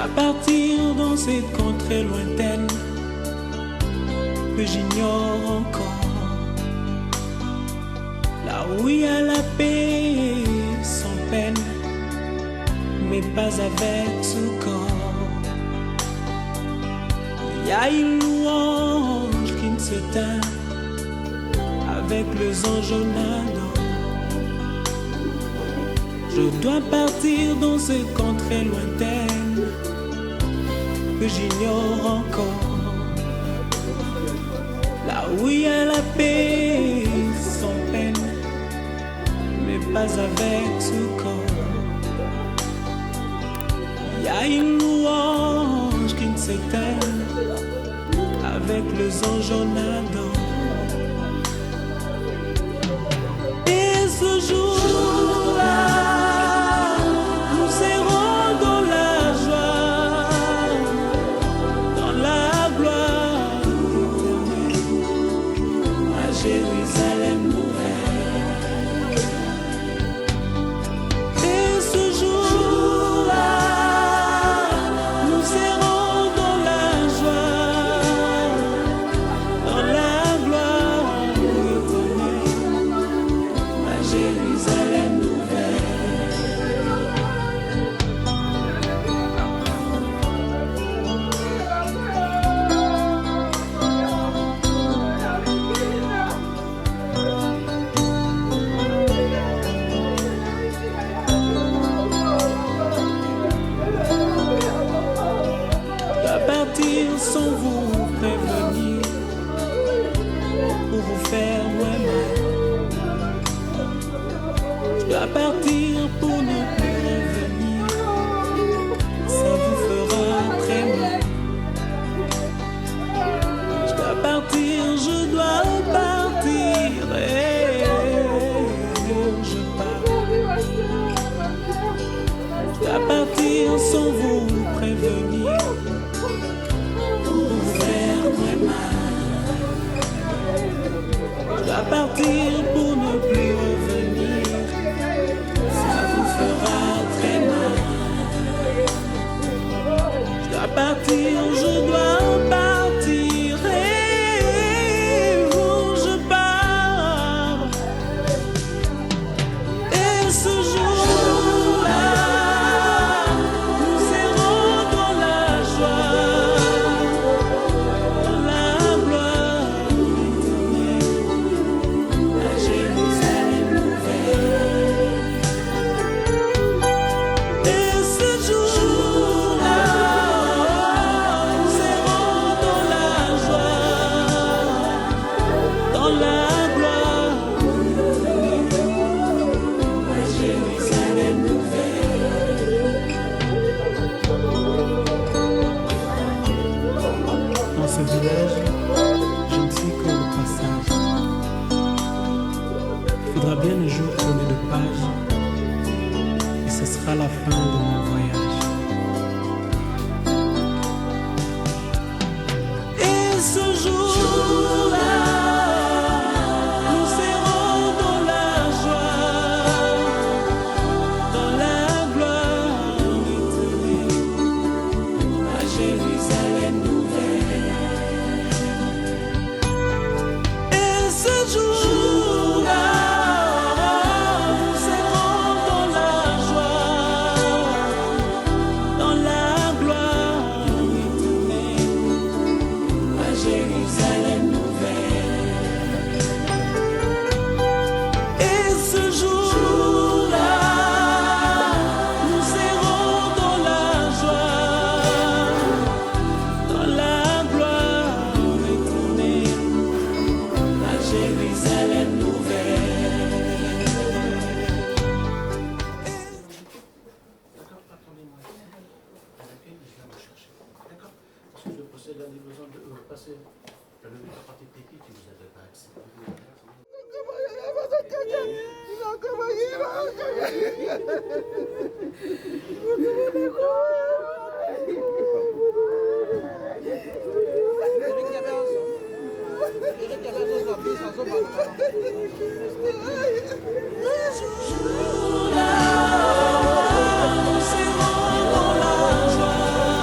dois partir dans cette contrée lointaine que j'ignore encore, là où il y a la paix sans peine, mais pas avec ce corps. Il y a une louange qui ne se teint avec les anges en Adam. Je dois partir dans cette contrée lointaine que j'ignore encore, là où il y a la paix sans peine, mais pas avec ce corps. Il y a une louange qui ne s'éteint avec les anges en Adam. Et ce jour-là, nous serons dans la joie, dans la gloire éternelle, à Jérusalem nouvelle. Et ce jour-là, nous serons dans la joie, dans la gloire éternelle, à Jérusalem nouvelle. Je dois partir sans vous prévenir pour vous faire moins mal. Je dois partir pour ne plus revenir, ça vous fera très mal. Je dois partir, je dois partir, et je pars. Je dois partir sans vous prévenir pour vous faire moins mal. Je dois partir pour ne plus revenir, ça vous fera très mal. Je dois partir, je dois partir, et je pars. Et ce jour-là, nous serons dans la joie, dans la gloire éternelle, à Jérusalem nouvelle. Et ce jour-là, nous serons dans la joie, dans la gloire éternelle, à Jérusalem nouvelle. Dans ce village, je ne suis que le passage. Il faudra bien un jour tourner de page, et ce sera la fin de mon voyage. Et ce jour-là, nous serons dans la joie, dans la gloire éternelle, à Jérusalem nouvelle. Et ce jour-là, nous serons dans la joie, dans la gloire éternelle, à Jérusalem nouvelle. Et ce jour-là, nous serons dans la joie, dans la gloire éternelle, à Jérusalem nouvelle. D'accord, attendez-moi ici. À laquelle je viens me chercher. D'accord? Parce que je possède la livraison de passer la partie technique que vous n'avez pas acceptée. Nous serons dans la joie,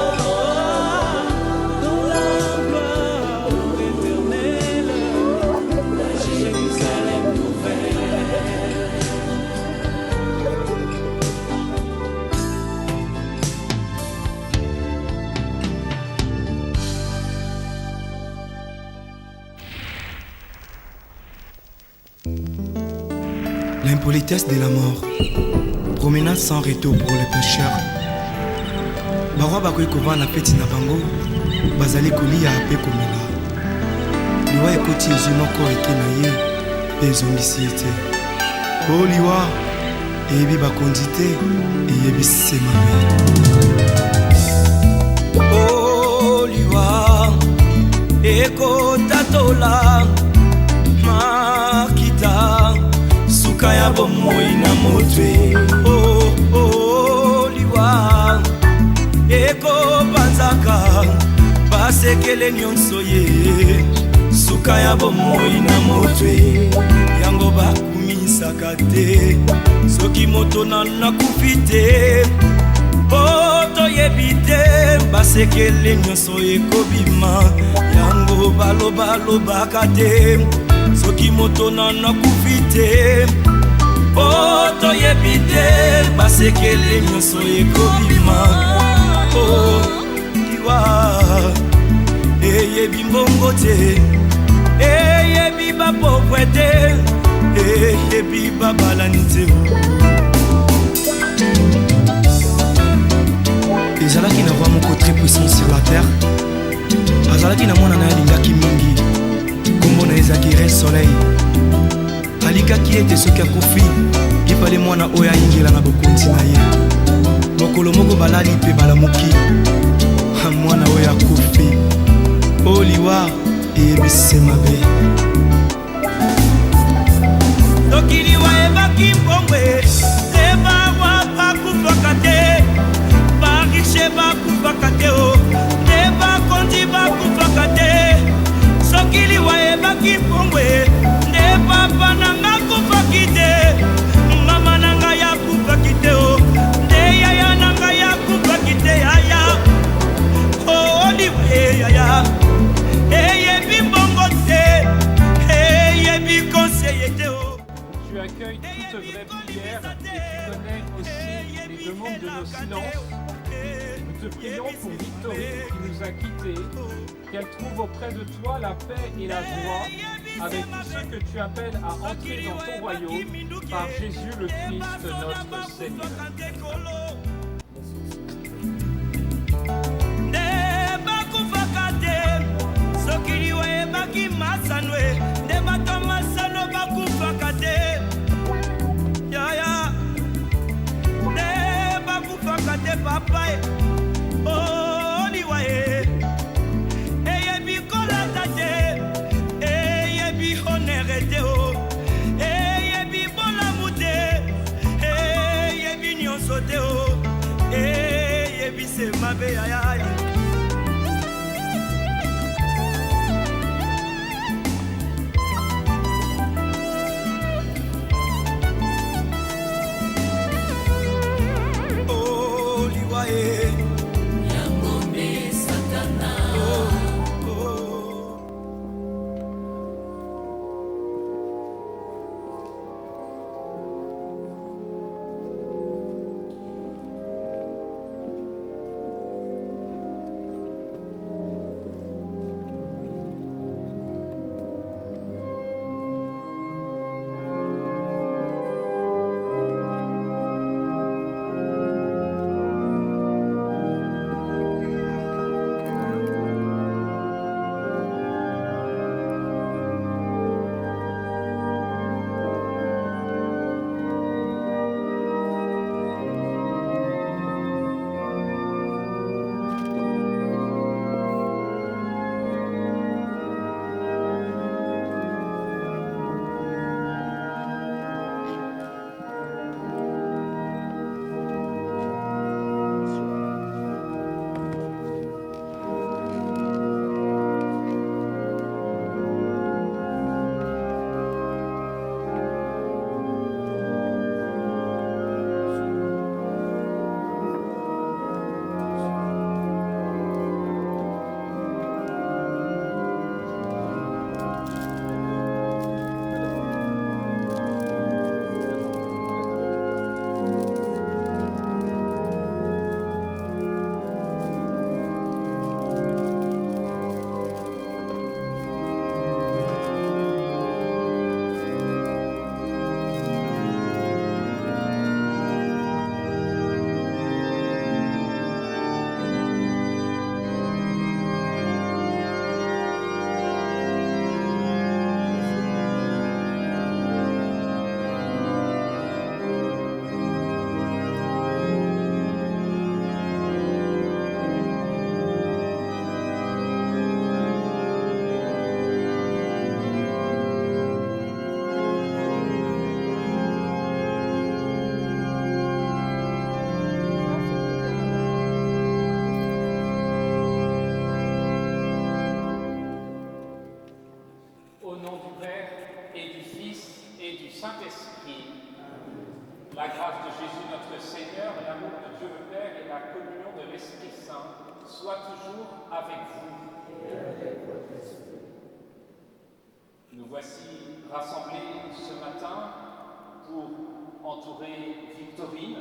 Politesse de la mort. Promenade sans retour pour les pêcheurs. Barwa bakoki kovanda na feti na bango bazali kolia mpe komela. Liwa ekoti ezwi moko eke na ye mpe ezongisi ye te. O liwa eyebi bakonzi te eyebi sema me. O liwa ekotatola makita suka ya bomoi na motwe. O liwa ekopanzaka basekele nyonso ye suka ya bomoi na motwe. Yango bakumisaka te soki moto nakufi te. Po toyebi te basekele nyonso ekobima. Yango balobalobaka te soki moto nakufi te. Po toyebi te basekele nyonso ekobima. Oh, liwa eyebi mbongo te eyebi bapokwe te eyebi babalani te. Ezalaki na roi moko très puissant sur la terre. Azalaki na mwana na ye alingaki mingi, kombo na ezalaki Re Soleil. Alikaki ete soki akufi ifale mwana oyo ayingela na bokonzi na ye. Mokolo moko balali mpe balamuki mwana oyo akufi. O liwa eyebisi mabe. Soki liwa ebaki mbongwe te barwa bakufaka te, barishe bakufaka te, te bakonzi bakufaka te. Soki liwa ebaki mbongwe nde papa nanga akufaki te, mama nanga yakufaki te, nde yaya nanga yakufaki te. Yaya o liwa yaya eyebi mbongo te eyebi conseiller te. Tu accueilles toute vraie prière et tu connais aussi les demandes de nos silences. Nous te prions pour Victory qui nous a quittés, qu'elle trouve auprès de toi la paix et la joie avec tous ceux que tu appelles à entrer dans ton royaume par Jésus le Christ notre Seigneur. Papa oh liwa eyebi kolata te eyebi honere te eyebi bolamu te eyebi nyonso te eyebi se mabe yaya. La grâce de Jésus notre Seigneur, l'amour de Dieu le Père et la communion de l'Esprit Saint soient toujours avec vous. Nous voici rassemblés ce matin pour entourer Victorine,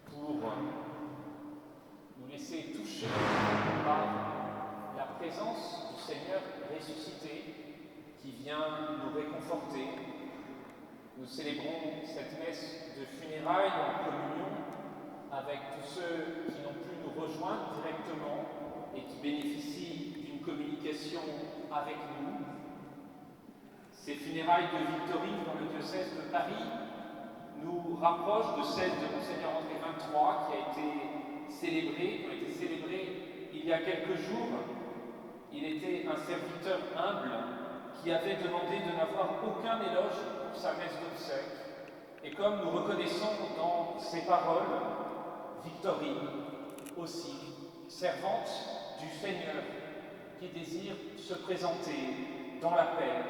pour nous laisser toucher par la présence du Seigneur ressuscité qui vient nous réconforter. Nous célébrons cette messe de funérailles en communion avec tous ceux qui n'ont pu nous rejoindre directement et qui bénéficient d'une communication avec nous. Ces funérailles de Victorine dans le diocèse de Paris nous rapprochent de celles de Monseigneur André 23 qui ont été célébrées il y a quelques jours. Il était un serviteur humble qui avait demandé de n'avoir aucun éloge pour sa messe d'obsèques. Et comme nous reconnaissons dans ses paroles, Victorine aussi, servante du Seigneur, qui désire se présenter dans la paix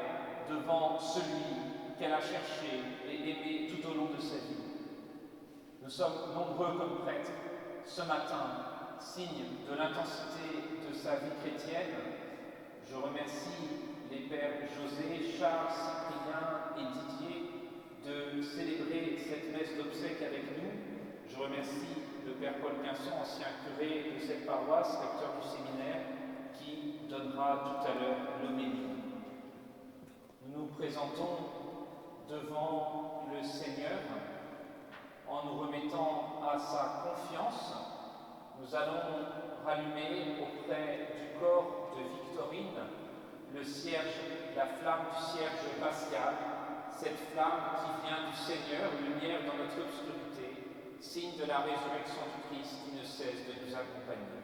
devant celui qu'elle a cherché et aimé tout au long de sa vie. Nous sommes nombreux comme prêtres ce matin, signe de l'intensité de sa vie chrétienne. Je remercie les pères José, Charles, Cyprien et Didier de célébrer cette messe d'obsèques avec nous. Je remercie le père Paul Quinson, ancien curé de cette paroisse, recteur du séminaire, qui donnera tout à l'heure l'homélie. Nous nous présentons devant le Seigneur en nous remettant à sa confiance. Nous allons rallumer auprès du corps de Victorine le cierge, la flamme du cierge pascal, cette flamme qui vient du Seigneur, lumière dans notre obscurité, signe de la résurrection du Christ qui ne cesse de nous accompagner.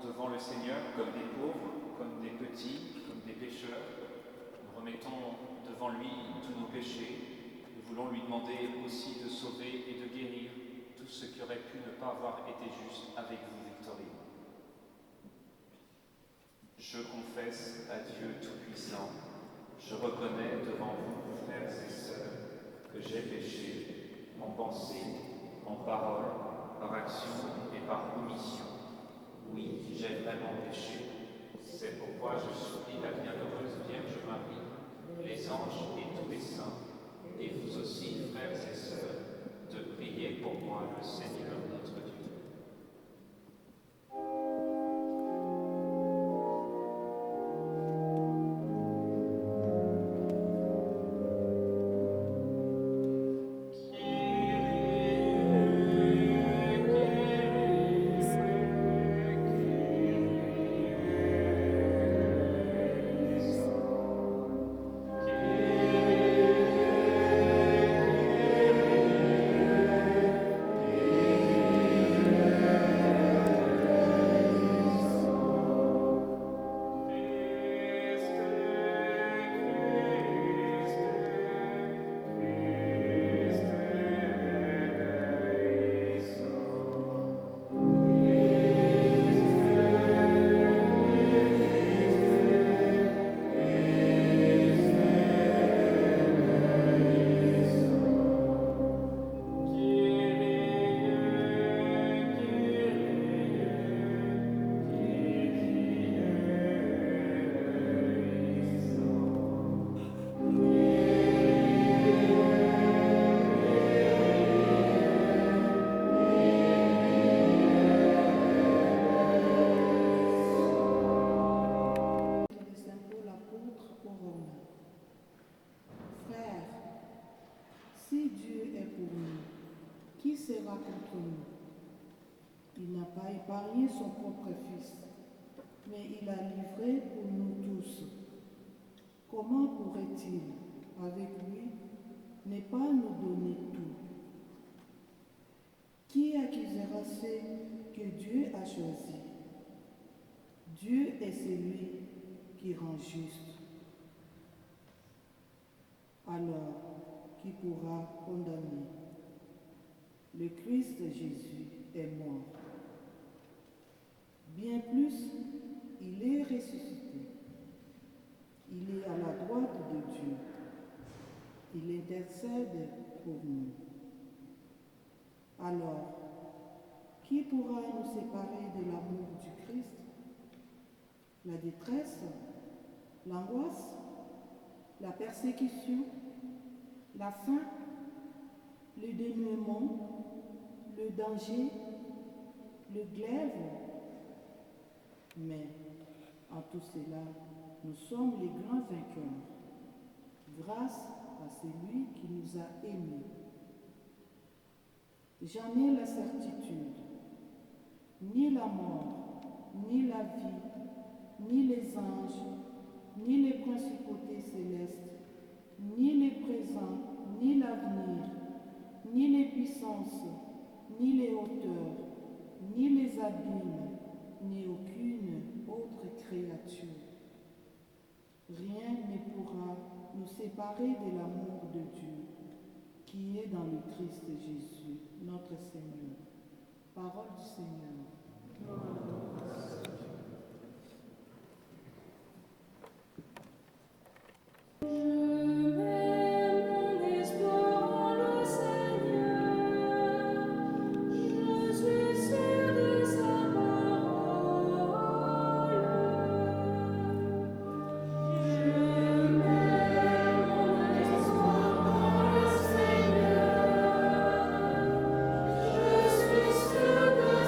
Devant le Seigneur comme des pauvres, comme des petits, comme des pécheurs. Nous remettons devant lui tous nos péchés. Nous voulons lui demander aussi de sauver et de guérir tout ce qui aurait pu ne pas avoir été juste avec vous, Victorine. Je confesse à Dieu Tout-Puissant, je reconnais devant vous, frères et sœurs, que j'ai péché en pensée, en parole, par action et par omission. Oui, j'ai vraiment péché. C'est pourquoi je supplie la bienheureuse Vierge Marie, les anges et tous les saints, et vous aussi, frères et sœurs, de prier pour moi le Seigneur notre Dieu. Yeah. sera contre nous? Il n'a pas épargné son propre Fils, mais il l'a livré pour nous tous. Comment pourrait-il, avec lui, ne pas nous donner tout? Qui accusera ceux que Dieu a choisis? Dieu est celui qui rend juste. Alors, qui pourra condamner? Le Christ Jésus est mort. Bien plus, il est ressuscité. Il est à la droite de Dieu. Il intercède pour nous. Alors, qui pourra nous séparer de l'amour du Christ? La détresse, l'angoisse, la persécution, la faim, le dénuement, le danger, le glaive. Mais en tout cela, nous sommes les grands vainqueurs, grâce à celui qui nous a aimés. J'en ai la certitude, ni la mort, ni la vie, ni les anges, ni les principautés célestes, ni les présents, ni l'avenir, ni les puissances, ni les hauteurs, ni les abîmes, ni aucune autre créature. Rien ne pourra nous séparer de l'amour de Dieu qui est dans le Christ Jésus, notre Seigneur. Parole du Seigneur. Je suis sûr de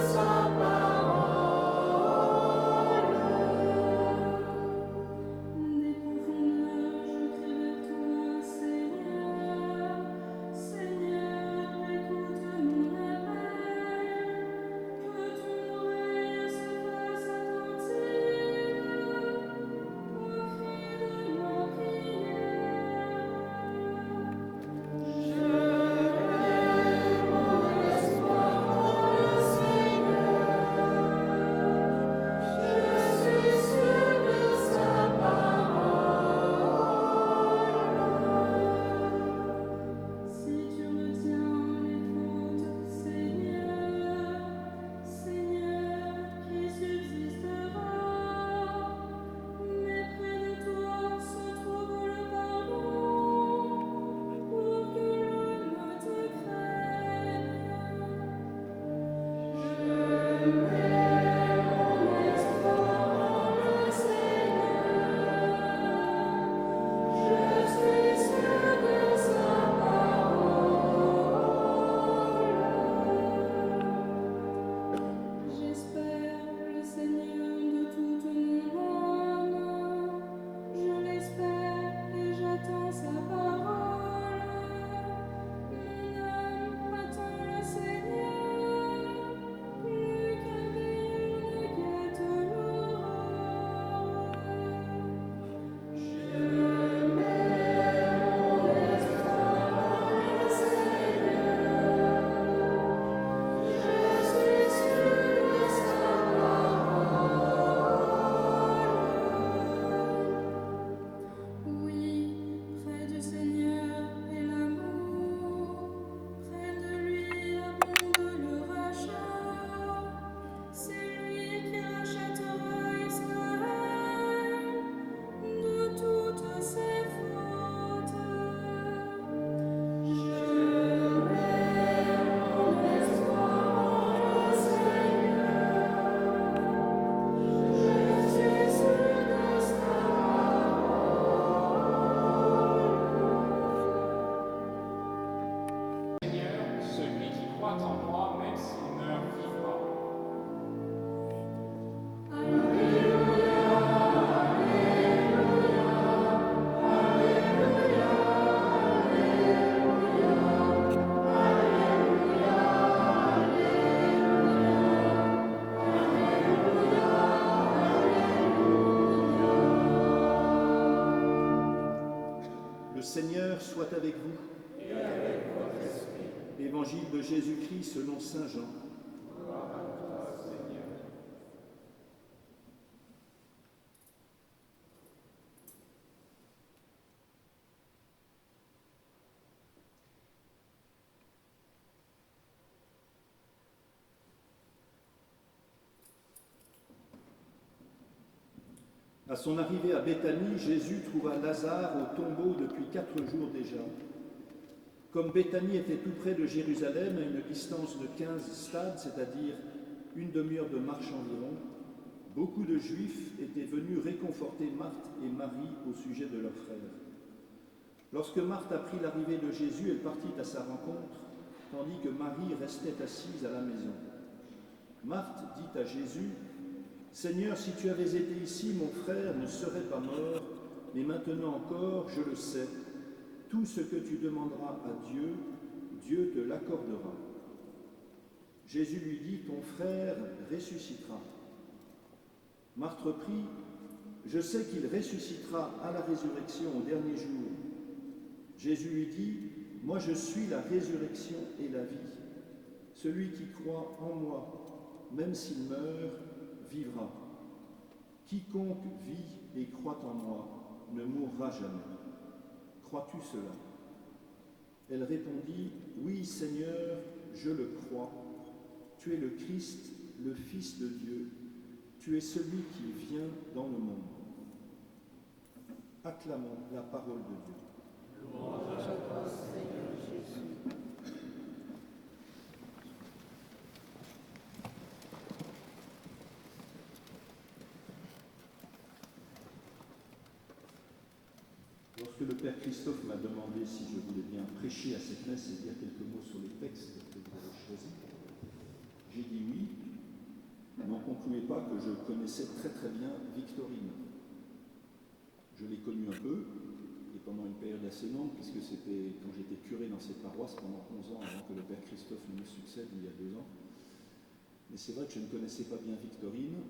sa parole. Le Seigneur soit avec vous. Et avec votre esprit. Évangile de Jésus-Christ selon saint Jean. Gloire à toi, Seigneur. À son arrivée à Béthanie, Jésus trouva Lazare au tombeau depuis 4 jours déjà. Comme Béthanie était tout près de Jérusalem, à une distance de 15 stades, c'est-à-dire une demi-heure de marche environ, beaucoup de Juifs étaient venus réconforter Marthe et Marie au sujet de leur frère. Lorsque Marthe apprit l'arrivée de Jésus, elle partit à sa rencontre, tandis que Marie restait assise à la maison. Marthe dit à Jésus: « Seigneur, si tu avais été ici, mon frère ne serait pas mort, mais maintenant encore, je le sais, tout ce que tu demanderas à Dieu, Dieu te l'accordera. » Jésus lui dit: « Ton frère ressuscitera. » Marthe reprit: « Je sais qu'il ressuscitera à la résurrection au dernier jour. » Jésus lui dit: « Moi je suis la résurrection et la vie. Celui qui croit en moi, même s'il meurt, vivra. Quiconque vit et croit en moi ne mourra jamais. Crois-tu cela ? » Elle répondit: « Oui, Seigneur, je le crois. Tu es le Christ, le Fils de Dieu. Tu es celui qui vient dans le monde. » Acclamons la parole de Dieu. Louange à toi, Seigneur Jésus. Lorsque le Père Christophe m'a demandé si je voulais bien prêcher à cette messe et dire quelques mots sur les textes que vous avez choisis, j'ai dit oui. N'en concluez pas que je connaissais très très bien Victorine. Je l'ai connue un peu, et pendant une période assez longue, puisque c'était quand j'étais curé dans cette paroisse pendant 11 ans avant que le Père Christophe ne me succède il y a 2 ans. Mais c'est vrai que je ne connaissais pas bien Victorine.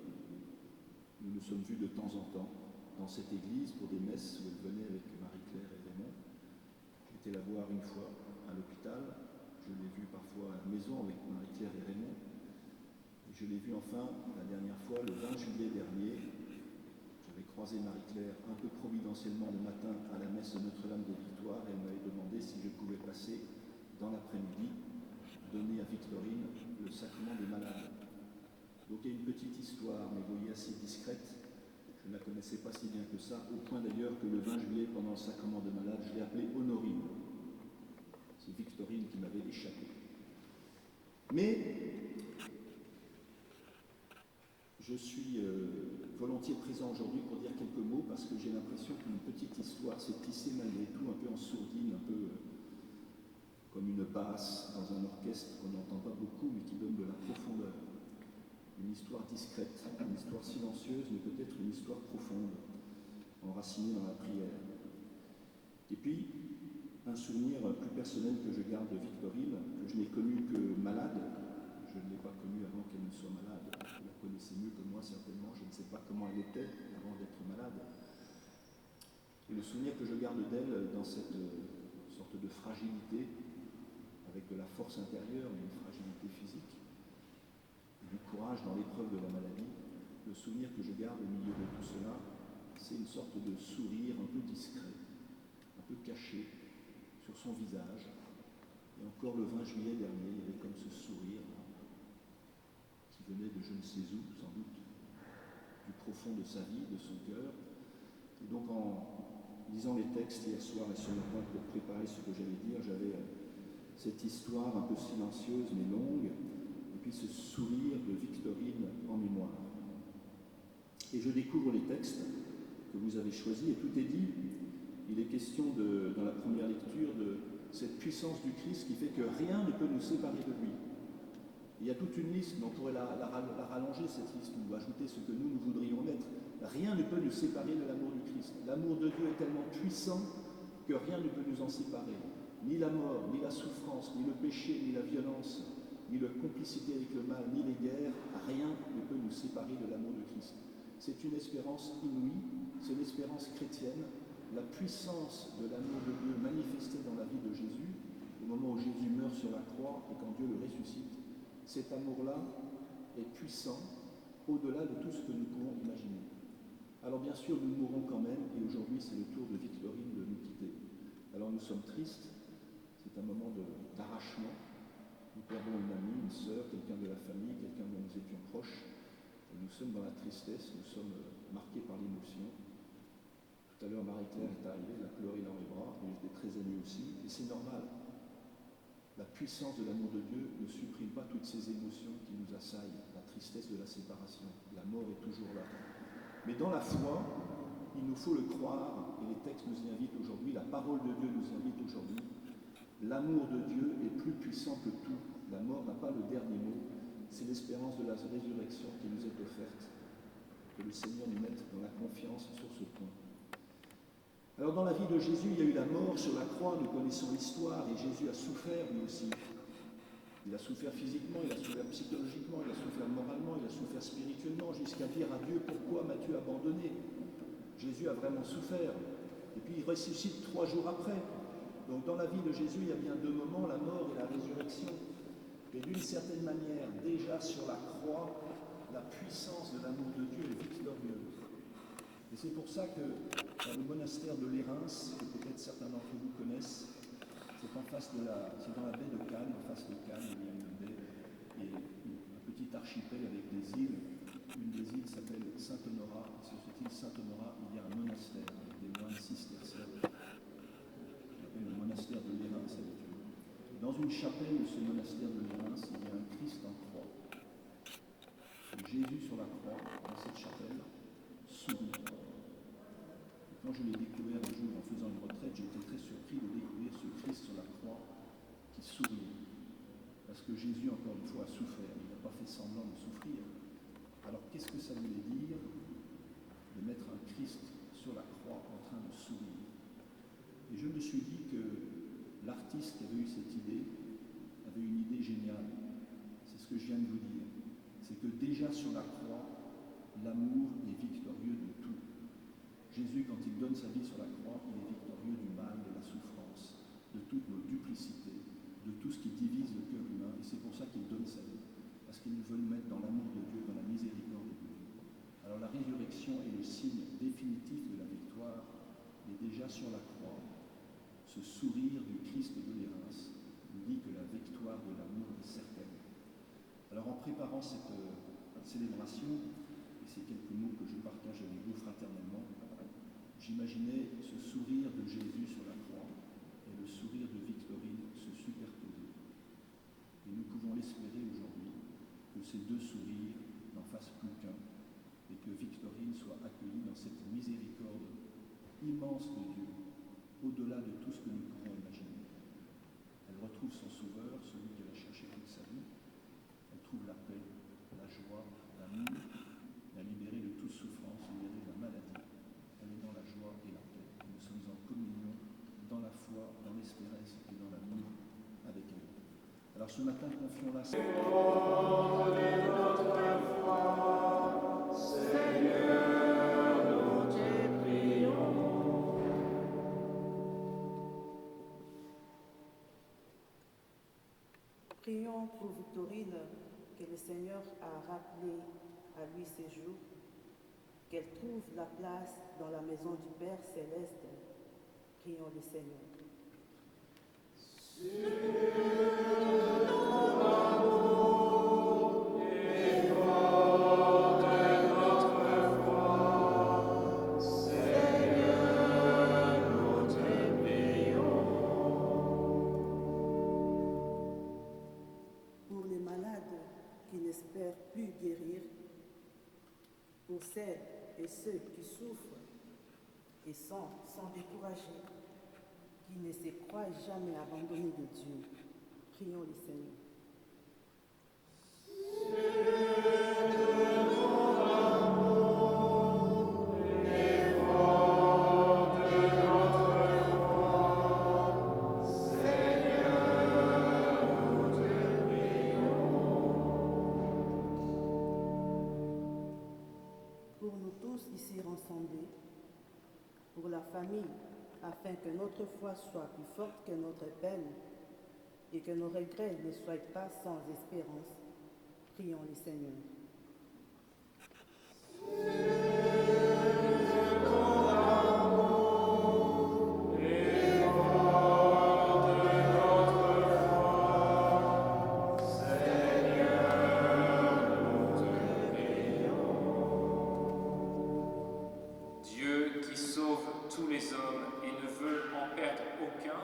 Nous nous sommes vus de temps en temps dans cette église pour des messes où elle venait avec Marie-Claire et Raymond. J'étais la voir une fois à l'hôpital. Je l'ai vue parfois à la maison avec Marie-Claire et Raymond. Et je l'ai vue enfin la dernière fois le 20 juillet dernier. J'avais croisé Marie-Claire un peu providentiellement le matin à la messe de Notre-Dame des Victoires et elle m'avait demandé si je pouvais passer dans l'après-midi, donner à Victorine le sacrement des malades. Donc il y a une petite histoire, mais vous voyez assez discrète. Je ne la connaissais pas si bien que ça, au point d'ailleurs que le 20 juillet, pendant le sacrement de malade, je l'ai appelée Honorine. C'est Victorine qui m'avait échappé. Mais je suis volontiers présent aujourd'hui pour dire quelques mots parce que j'ai l'impression qu'une petite histoire s'est tissée malgré tout, un peu en sourdine, un peu comme une basse dans un orchestre qu'on n'entend pas beaucoup mais qui donne de la profondeur. Une histoire discrète, une histoire silencieuse, mais peut-être une histoire profonde, enracinée dans la prière. Et puis, un souvenir plus personnel que je garde de Victorine, que je n'ai connue que malade. Je ne l'ai pas connue avant qu'elle ne soit malade. Vous la connaissez mieux que moi, certainement. Je ne sais pas comment elle était avant d'être malade. Et le souvenir que je garde d'elle dans cette sorte de fragilité, avec de la force intérieure, mais une fragilité physique, du courage dans l'épreuve de la maladie, le souvenir que je garde au milieu de tout cela, c'est une sorte de sourire un peu discret, un peu caché sur son visage. Et encore le 20 juillet dernier, il y avait comme ce sourire qui venait de je ne sais où, sans doute, du profond de sa vie, de son cœur. Et donc en lisant les textes hier soir et sur le point pour préparer ce que j'allais dire, j'avais cette histoire un peu silencieuse mais longue, et puis ce sourire de Victorine en mémoire. Et je découvre les textes que vous avez choisis, et tout est dit. Il est question, dans la première lecture, de cette puissance du Christ qui fait que rien ne peut nous séparer de lui. Il y a toute une liste, mais on pourrait la rallonger, cette liste, ou ajouter ce que nous voudrions mettre. Rien ne peut nous séparer de l'amour du Christ. L'amour de Dieu est tellement puissant que rien ne peut nous en séparer. Ni la mort, ni la souffrance, ni le péché, ni la violence, ni la complicité avec le mal, ni les guerres, rien ne peut nous séparer de l'amour de Christ. C'est une espérance inouïe, c'est l'espérance chrétienne, la puissance de l'amour de Dieu manifesté dans la vie de Jésus, au moment où Jésus meurt sur la croix et quand Dieu le ressuscite, cet amour-là est puissant au-delà de tout ce que nous pouvons imaginer. Alors bien sûr, nous mourrons quand même, et aujourd'hui c'est le tour de Victorine de nous quitter. Alors nous sommes tristes, c'est un moment d'arrachement. Nous perdons une amie, une sœur, quelqu'un de la famille, quelqu'un dont nous étions proches. Et nous sommes dans la tristesse, nous sommes marqués par l'émotion. Tout à l'heure, Marie-Claire est arrivée, elle a pleuré dans mes bras, et j'étais très ému aussi, et c'est normal. La puissance de l'amour de Dieu ne supprime pas toutes ces émotions qui nous assaillent, la tristesse de la séparation, la mort est toujours là. Mais dans la foi, il nous faut le croire, et les textes nous y invitent aujourd'hui, la parole de Dieu nous invite aujourd'hui. L'amour de Dieu est plus puissant que tout. La mort n'a pas le dernier mot. C'est l'espérance de la résurrection qui nous est offerte. Que le Seigneur nous mette dans la confiance sur ce point. Alors dans la vie de Jésus, il y a eu la mort sur la croix, nous connaissons l'histoire, et Jésus a souffert lui aussi. Il a souffert physiquement, il a souffert psychologiquement, il a souffert moralement, il a souffert spirituellement, jusqu'à dire à Dieu, pourquoi m'as-tu abandonné? Jésus a vraiment souffert. Et puis il ressuscite 3 jours après. Donc dans la vie de Jésus, il y a bien 2 moments, la mort et la résurrection. Et d'une certaine manière, déjà sur la croix, la puissance de l'amour de Dieu est victorieuse. Et c'est pour ça que dans le monastère de Lérins, que peut-être certains d'entre vous connaissent, c'est dans la baie de Cannes, en face de Cannes, il y a une baie et un petit archipel avec des îles. Une des îles s'appelle Saint-Honorat. Et sur cette île Saint-Honorat, il y a un monastère avec des moines cisterciens. Le monastère de Lérins avec eux. Dans une chapelle de ce monastère de Lérins, il y a un Christ en croix. Et Jésus sur la croix, dans cette chapelle, sourit. Et quand je l'ai découvert un jour en faisant une retraite, j'ai été très surpris de découvrir ce Christ sur la croix qui souriait. Parce que Jésus, encore une fois, a souffert. Il n'a pas fait semblant de souffrir. Alors qu'est-ce que ça voulait dire de mettre un Christ sur la croix en train de sourire? Et je me suis dit que l'artiste qui avait eu cette idée avait une idée géniale. C'est ce que je viens de vous dire. C'est que déjà sur la croix, l'amour est victorieux de tout. Jésus, quand il donne sa vie sur la croix, il est victorieux du mal, de la souffrance, de toutes nos duplicités, de tout ce qui divise le cœur humain. Et c'est pour ça qu'il donne sa vie. Parce qu'il veut nous mettre dans l'amour de Dieu, dans la miséricorde de Dieu. Alors la résurrection est le signe définitif de la victoire. Et déjà sur la croix, ce sourire du Christ de Lérins nous dit que la victoire de l'amour est certaine. Alors en préparant cette célébration, et ces quelques mots que je partage avec vous fraternellement, j'imaginais ce sourire de Jésus sur la croix et le sourire de Victorine se superposer. Et nous pouvons l'espérer aujourd'hui que ces 2 sourires n'en fassent plus qu'un et que Victorine soit accueillie dans cette miséricorde immense de Dieu, au-delà de tout ce que nous pouvons imaginer. Elle retrouve son sauveur, celui qu'elle a cherché toute sa vie. Elle trouve la paix, la joie, l'amour, la libérée de toute souffrance, libérée de la maladie. Elle est dans la joie et la paix. Nous sommes en communion dans la foi, dans l'espérance et dans l'amour avec elle. Alors ce matin, confions-la. Prions pour Victorine, que le Seigneur a rappelé à lui ses jours, qu'elle trouve la place dans la maison du Père céleste. Prions le Seigneur. Plus guérir, pour celles et ceux qui souffrent et sont découragés, qui ne se croient jamais abandonnés de Dieu. Prions le Seigneur. Pour nous tous ici rassemblés, pour la famille famille, afin que notre foi soit plus forte que notre peine et que nos regrets ne soient pas sans espérance. Prions le Seigneur. Dieu qui sauve tous les hommes et ne veut en perdre aucun,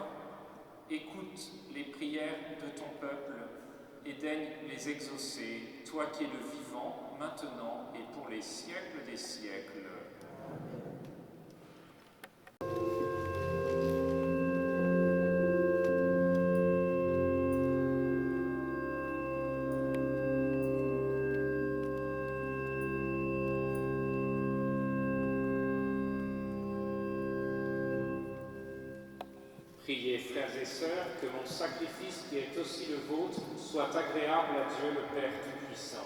écoute les prières de ton peuple et daigne les exaucer, toi qui es le vivant, maintenant et pour les siècles des siècles. Priez, frères et sœurs, que mon sacrifice, qui est aussi le vôtre, soit agréable à Dieu le Père Tout-Puissant.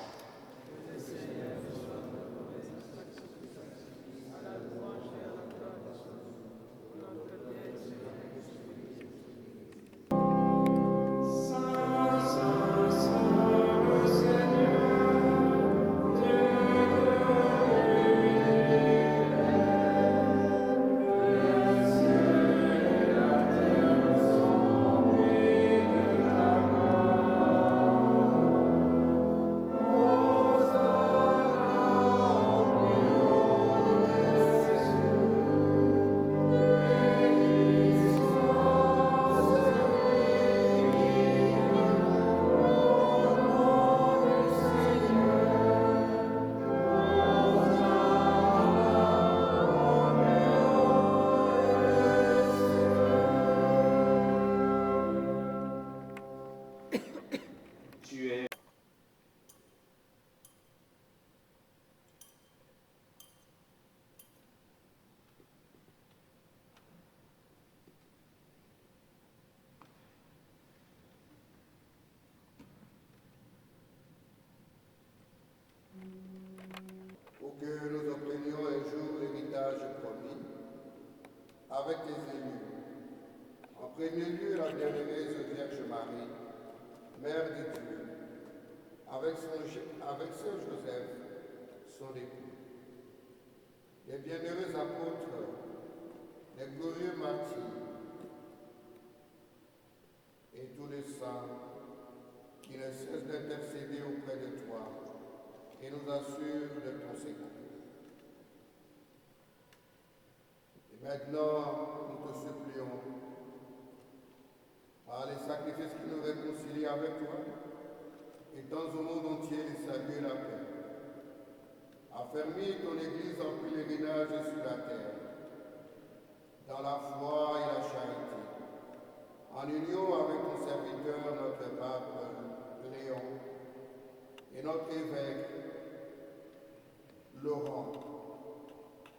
Pour que nous obtenions un jour l'héritage promis avec les élus. En premier lieu, la bienheureuse Vierge Marie, Mère de Dieu, avec Saint Joseph, son époux. Les bienheureux apôtres, les glorieux martyrs et tous les saints qui ne cessent d'intercéder auprès de toi et nous assurent de ton secours. Et maintenant, nous te supplions, par les sacrifices qui nous réconcilient avec toi, étends au monde entier le salut et la paix. Affermis ton Église en pèlerinage sur la terre, dans la foi et la charité, en union avec ton serviteur, notre pape Léon, et notre évêque Laurent,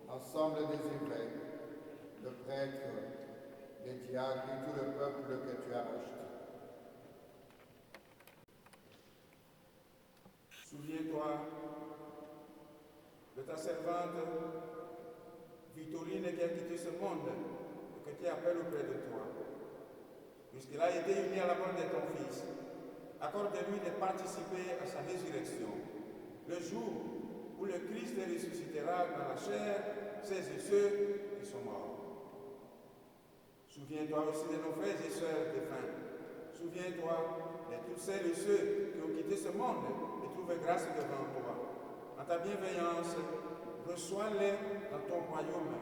l'ensemble des évêques, le prêtre, les diacres et tout le peuple que tu as racheté. Souviens-toi de ta servante Victorine qui a quitté ce monde et que tu appelles auprès de toi. Puisqu'elle a été unie à la mort de ton Fils, accorde-lui de participer à sa résurrection, le jour où le Christ ressuscitera dans la chair celles et ceux qui sont morts. Souviens-toi aussi de nos frères et sœurs défunts. Souviens-toi de toutes celles et ceux qui ont quitté ce monde et trouvé grâce devant toi. En ta bienveillance, reçois-les dans ton royaume,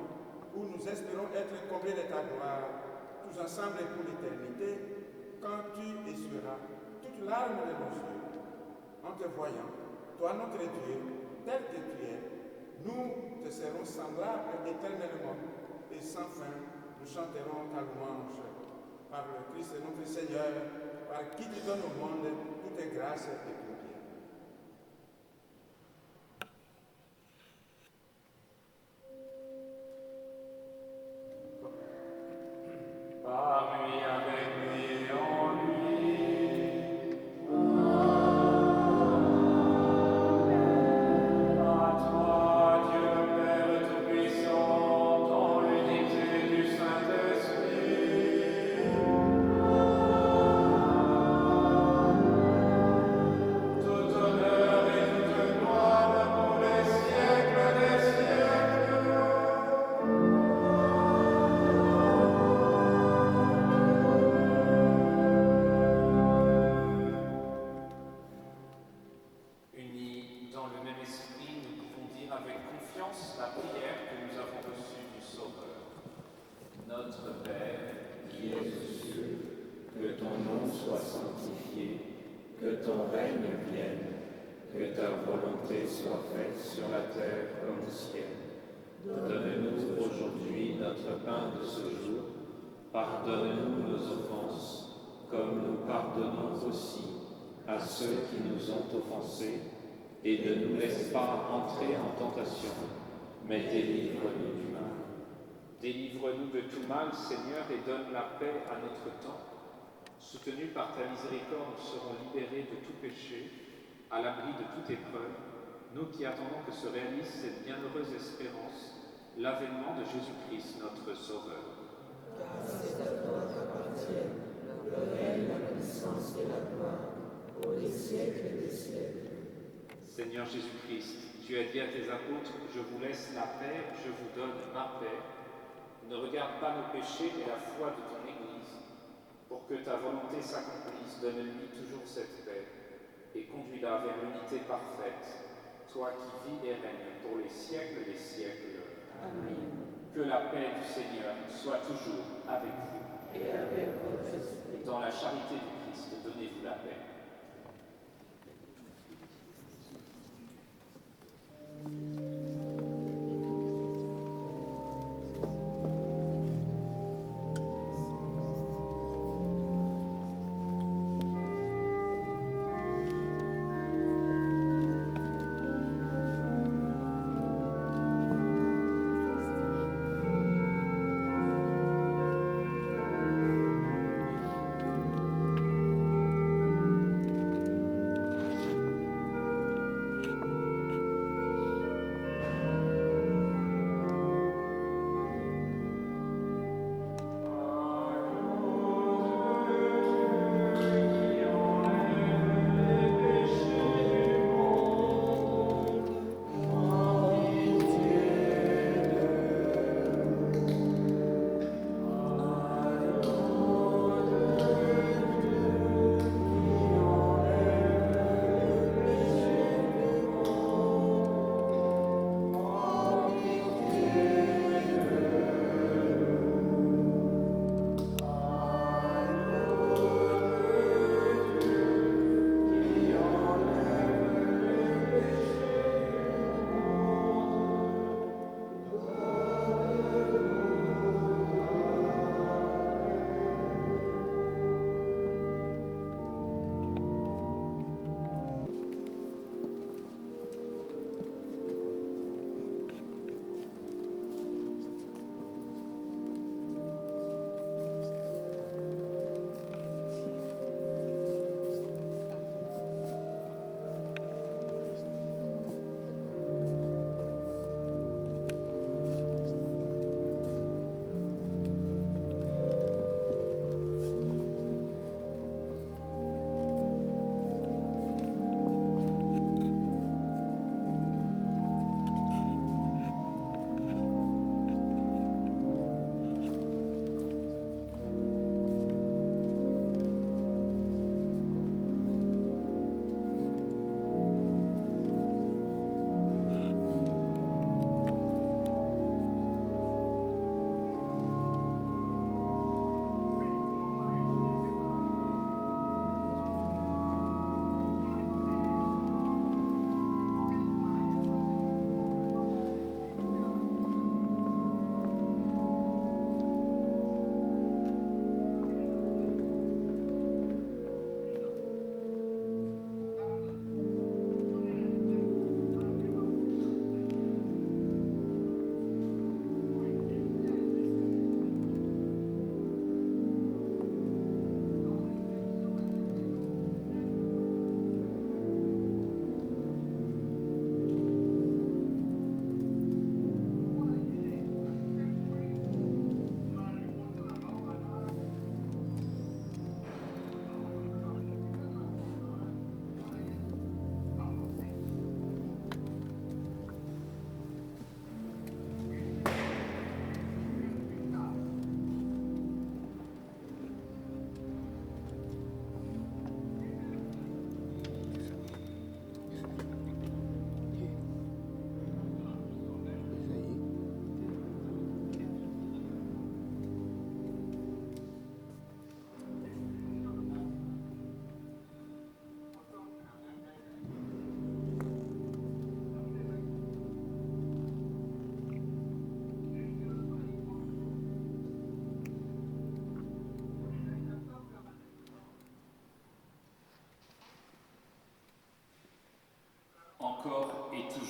où nous espérons être comblés de ta gloire, tous ensemble pour l'éternité, quand tu essuieras toute larme de nos yeux. En te voyant, toi notre Dieu, tel que tu es, nous te serons semblables éternellement, et sans fin, nous chanterons ta louange. Par le Christ notre Seigneur, par qui tu donnes au monde toutes grâces et tout bien. Par lui, avec lui, en lui. À toi, Dieu le Père Tout-Puissant, dans l'unité du Notre Père, qui es aux cieux, que ton nom soit sanctifié, que ton règne vienne, que ta volonté soit faite sur la terre comme au ciel. Donne-nous aujourd'hui notre pain de ce jour. Pardonne-nous nos offenses, comme nous pardonnons aussi à ceux qui nous ont offensés. Et ne nous laisse pas entrer en tentation, mais délivre-nous du mal. Délivre-nous de tout mal, Seigneur, et donne la paix à notre temps. Soutenus par ta miséricorde, nous serons libérés de tout péché, à l'abri de toute épreuve, nous qui attendons que se réalise cette bienheureuse espérance, l'avènement de Jésus-Christ, notre Sauveur. Car c'est à toi qu'appartiennent le règne, la puissance et la gloire, pour les siècles des siècles. Seigneur Jésus-Christ, tu as dit à tes apôtres, je vous laisse la paix, je vous donne ma paix. Ne regarde pas nos péchés, mais la foi de ton Église. Pour que ta volonté s'accomplisse, donne-lui toujours cette paix et conduis-la vers l'unité parfaite, toi qui vis et règnes pour les siècles des siècles. Amen. Que la paix du Seigneur soit toujours avec vous. Et avec votre esprit. Dans la charité du Christ, donnez-vous la paix.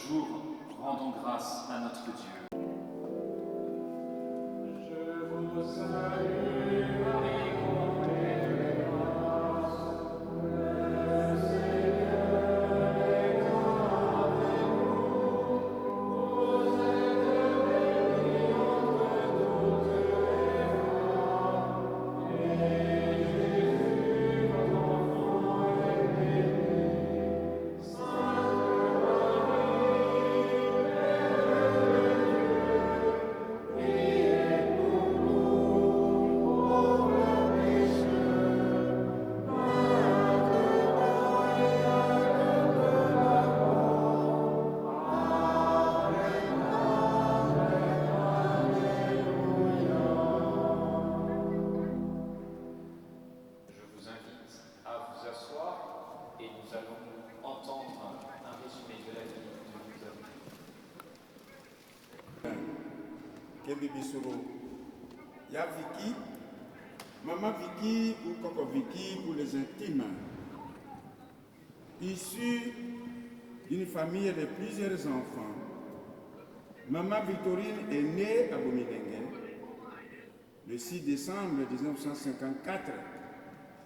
jour, rendons grâce à notre Dieu. Je vous salue, Marie, comblée de grâce. Le Seigneur est avec vous. Vous êtes bénie entre toutes les femmes, et Jésus, votre enfant, est béni. Sainte Marie, Mère de Dieu, priez pour nous, pauvres pécheurs, maintenant et à l'heure de la mort. Amen, Amen, Alléluia. Je vous invite à vous asseoir et nous allons entendre un résumé de la vie de Victor. Kembi Bisoro. Ya Vicky, Maman Vicky ou Coco Vicky pour les intimes. Issue d'une famille de plusieurs enfants, Maman Victorine est née à Bominengue le 6 décembre 1954.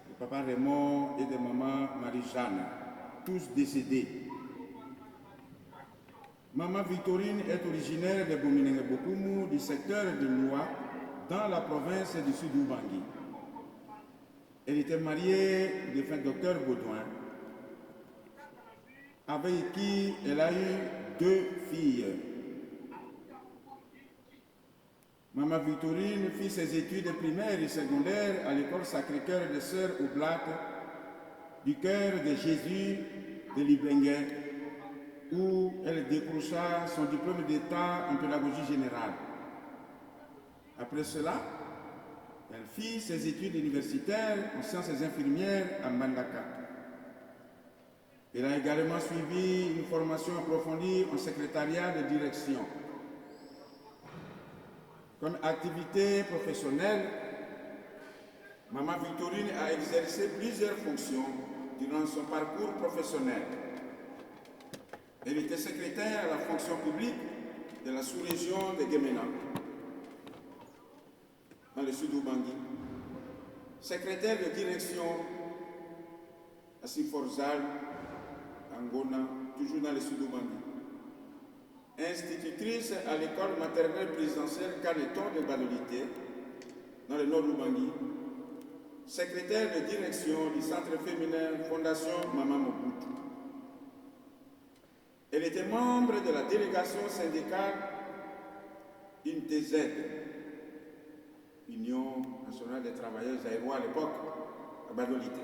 De papa Raymond et de maman Marie-Jeanne, tous décédés. Maman Victorine est originaire de Bominengue-Bokumu, du secteur de Loua, dans la province du Sud-Ubangi. Elle était mariée au défunt docteur Baudouin, avec qui elle a eu 2 filles. Maman Victorine fit ses études primaires et secondaires à l'école Sacré-Cœur des Sœurs Oblates du Cœur de Jésus de Libengue, où elle décrocha son diplôme d'État en pédagogie générale. Après cela, elle fit ses études universitaires en sciences infirmières à Mbandaka. Elle a également suivi une formation approfondie en secrétariat de direction. Comme activité professionnelle, Maman Victorine a exercé plusieurs fonctions durant son parcours professionnel. Elle était secrétaire à la fonction publique de la sous-région de Guémena, dans le sud-Ubangi, secrétaire de direction à Siforzal, Angona, toujours dans le sud-Ubangi, institutrice à l'école maternelle présidentielle Caneton de Badolité, dans le nord-Ubangi, secrétaire de direction du centre féminin Fondation Maman Mobutu. Elle était membre de la délégation syndicale UNTZ, Union nationale des travailleurs aérois à l'époque, à Badolité.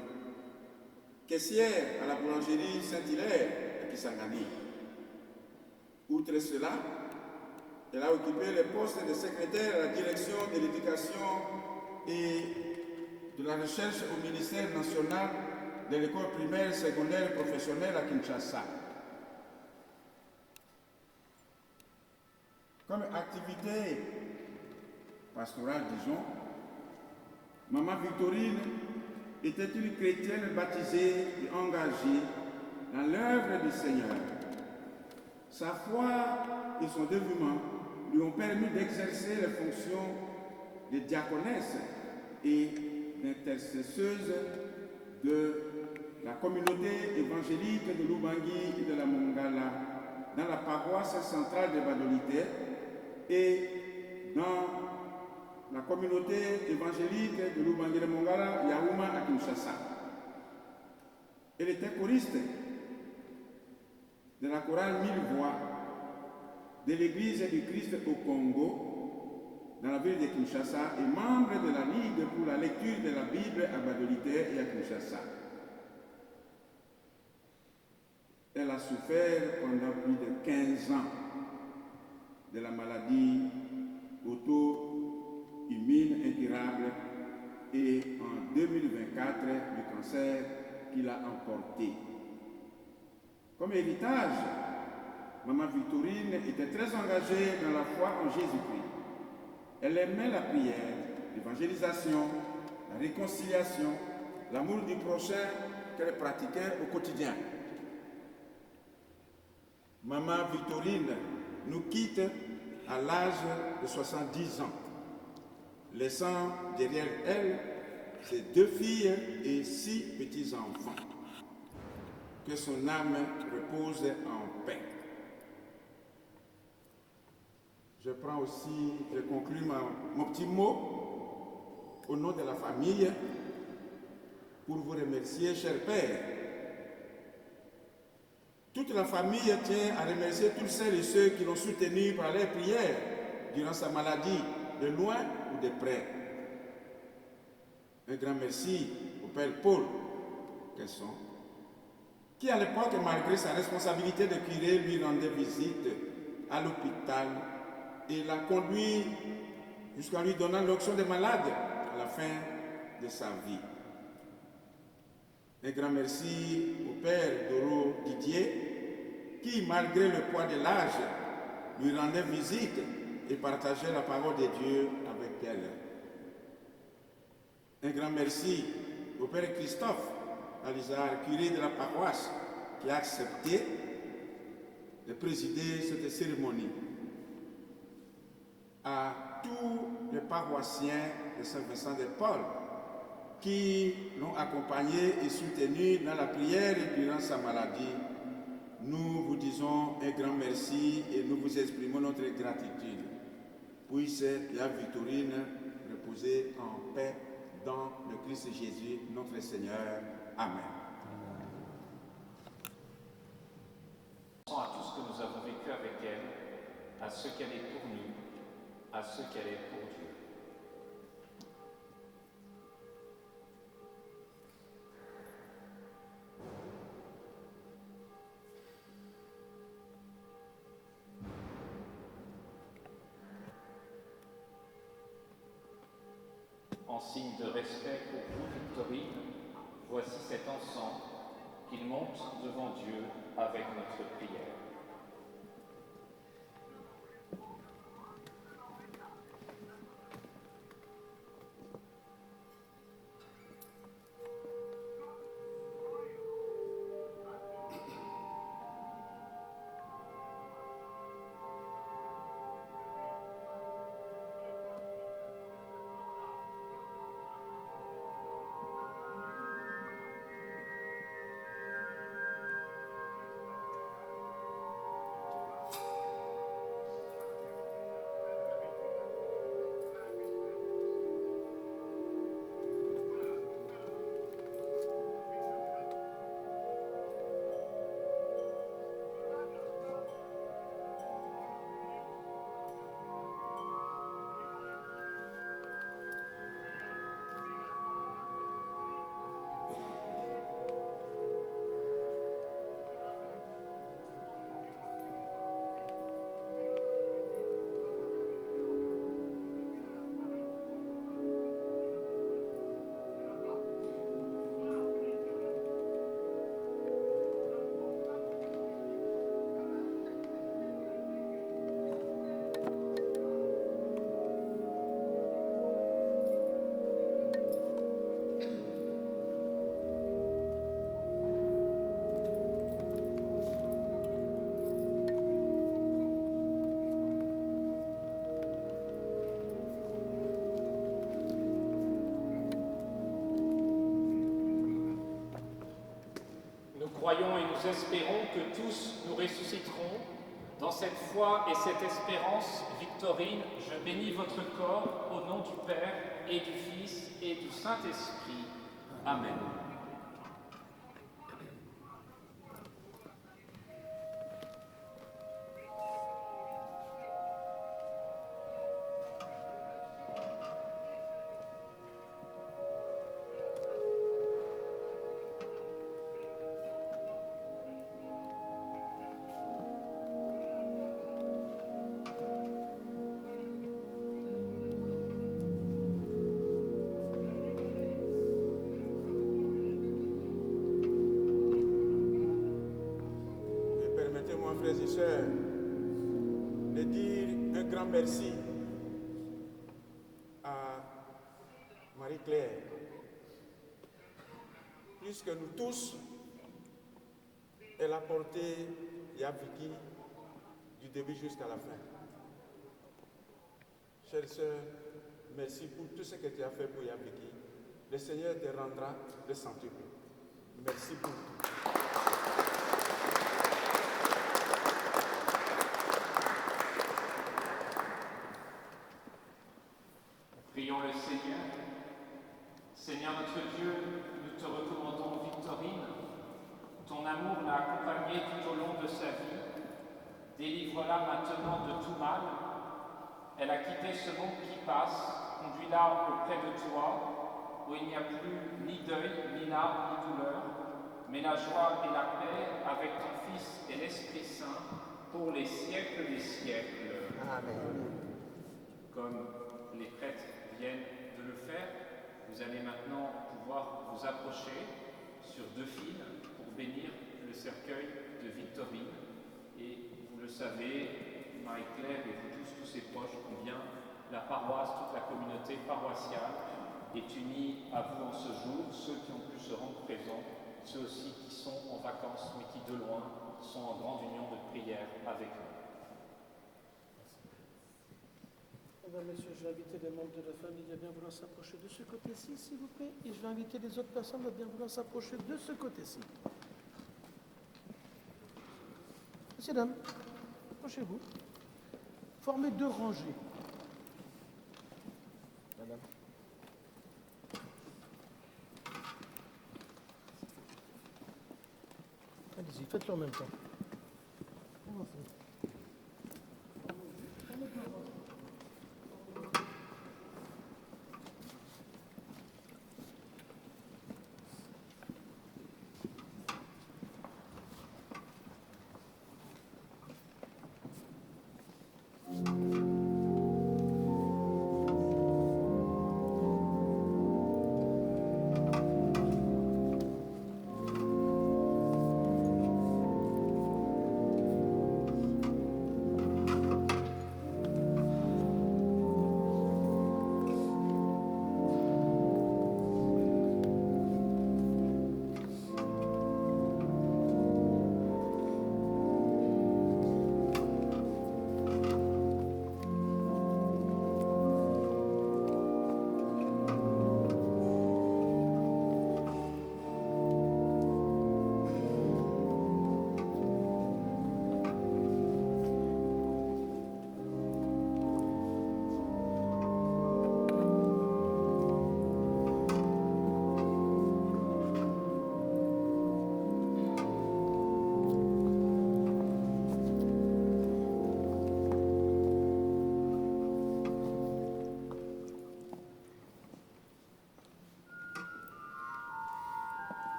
Caissière à la boulangerie Saint-Hilaire à Kisangani. Outre cela, elle a occupé le poste de secrétaire à la direction de l'éducation et de la recherche au ministère national de l'école primaire, secondaire et professionnelle à Kinshasa. Comme activité pastorale, disons, Maman Victorine était une chrétienne baptisée et engagée dans l'œuvre du Seigneur. Sa foi et son dévouement lui ont permis d'exercer les fonctions de diaconesse et d'intercesseuse de la communauté évangélique de l'Ubangi et de la Mongala dans la paroisse centrale de Badolité et dans la communauté évangélique de l'Ubangi et de Mongala, Yaouma à Kinshasa. Elle était choriste de la chorale 1000 voix de l'Église du Christ au Congo, dans la ville de Kinshasa, et membre de la Ligue pour la lecture de la Bible à Badolité et à Kinshasa. Elle a souffert pendant plus de 15 ans de la maladie auto-immune incurable et en 2024 du cancer qui l'a emporté. Comme héritage, Maman Victorine était très engagée dans la foi en Jésus-Christ. Elle aimait la prière, l'évangélisation, la réconciliation, l'amour du prochain qu'elle pratiquait au quotidien. Maman Victorine nous quitte à l'âge de 70 ans, laissant derrière elle ses 2 filles et 6 petits-enfants. Que son âme repose en paix. Je conclue mon petit mot au nom de la famille pour vous remercier, cher Père. Toute la famille tient à remercier tous celles et ceux qui l'ont soutenu par leurs prières durant sa maladie, de loin ou de près. Un grand merci au Père Paul, qui à l'époque, malgré sa responsabilité de curé, lui rendait visite à l'hôpital et l'a conduit jusqu'à lui donnant l'onction des malades à la fin de sa vie. Un grand merci au Père Doro Didier, qui, malgré le poids de l'âge, lui rendait visite et partageait la parole de Dieu avec elle. Un grand merci au Père Christophe Alizar, curé de la paroisse, qui a accepté de présider cette cérémonie. À tous les paroissiens de Saint-Vincent de Paul qui l'ont accompagné et soutenu dans la prière et durant sa maladie, nous vous disons un grand merci et nous vous exprimons notre gratitude. Puisse la Victorine reposer en paix dans le Christ Jésus, notre Seigneur. Amen. À tout ce que nous avons vécu avec elle, à ce qu'elle est pour nous, à ce qu'elle est pour Dieu. En signe de respect pour vous, Victorine, voici cet encens qu'il monte devant Dieu avec notre prière. Croyons et nous espérons que tous nous ressusciterons. Dans cette foi et cette espérance, Victorine, je bénis votre corps au nom du Père et du Fils et du Saint-Esprit. Amen. Frères et sœurs, de dire un grand merci à Marie-Claire, puisque nous tous, elle a porté Yabiki du début jusqu'à la fin. Chère sœur, merci pour tout ce que tu as fait pour Yabiki. Le Seigneur te rendra le centuple. Merci pour tout. Prions le Seigneur. Seigneur notre Dieu, nous te recommandons Victorine. Ton amour l'a accompagnée tout au long de sa vie. Délivre-la maintenant de tout mal. Elle a quitté ce monde qui passe, conduis-la auprès de toi, où il n'y a plus ni deuil, ni larmes, ni douleur, mais la joie et la paix avec ton Fils et l'Esprit Saint pour les siècles des siècles. Amen. Comme les prêtres viennent de le faire, vous allez maintenant pouvoir vous approcher sur 2 fils pour bénir le cercueil de Victorine. Et vous le savez, Marie-Claire et vous tous ses proches, combien la paroisse, toute la communauté paroissiale est unie à vous en ce jour, ceux qui ont pu se rendre présents, ceux aussi qui sont en vacances mais qui de loin sont en grande union de prière avec nous. Messieurs, je vais inviter les membres de la famille à bien vouloir s'approcher de ce côté-ci, s'il vous plaît, et je vais inviter les autres personnes à bien vouloir s'approcher de ce côté-ci. Messieurs, dames, approchez-vous. Formez 2 rangées. Madame. Allez-y, faites-le en même temps.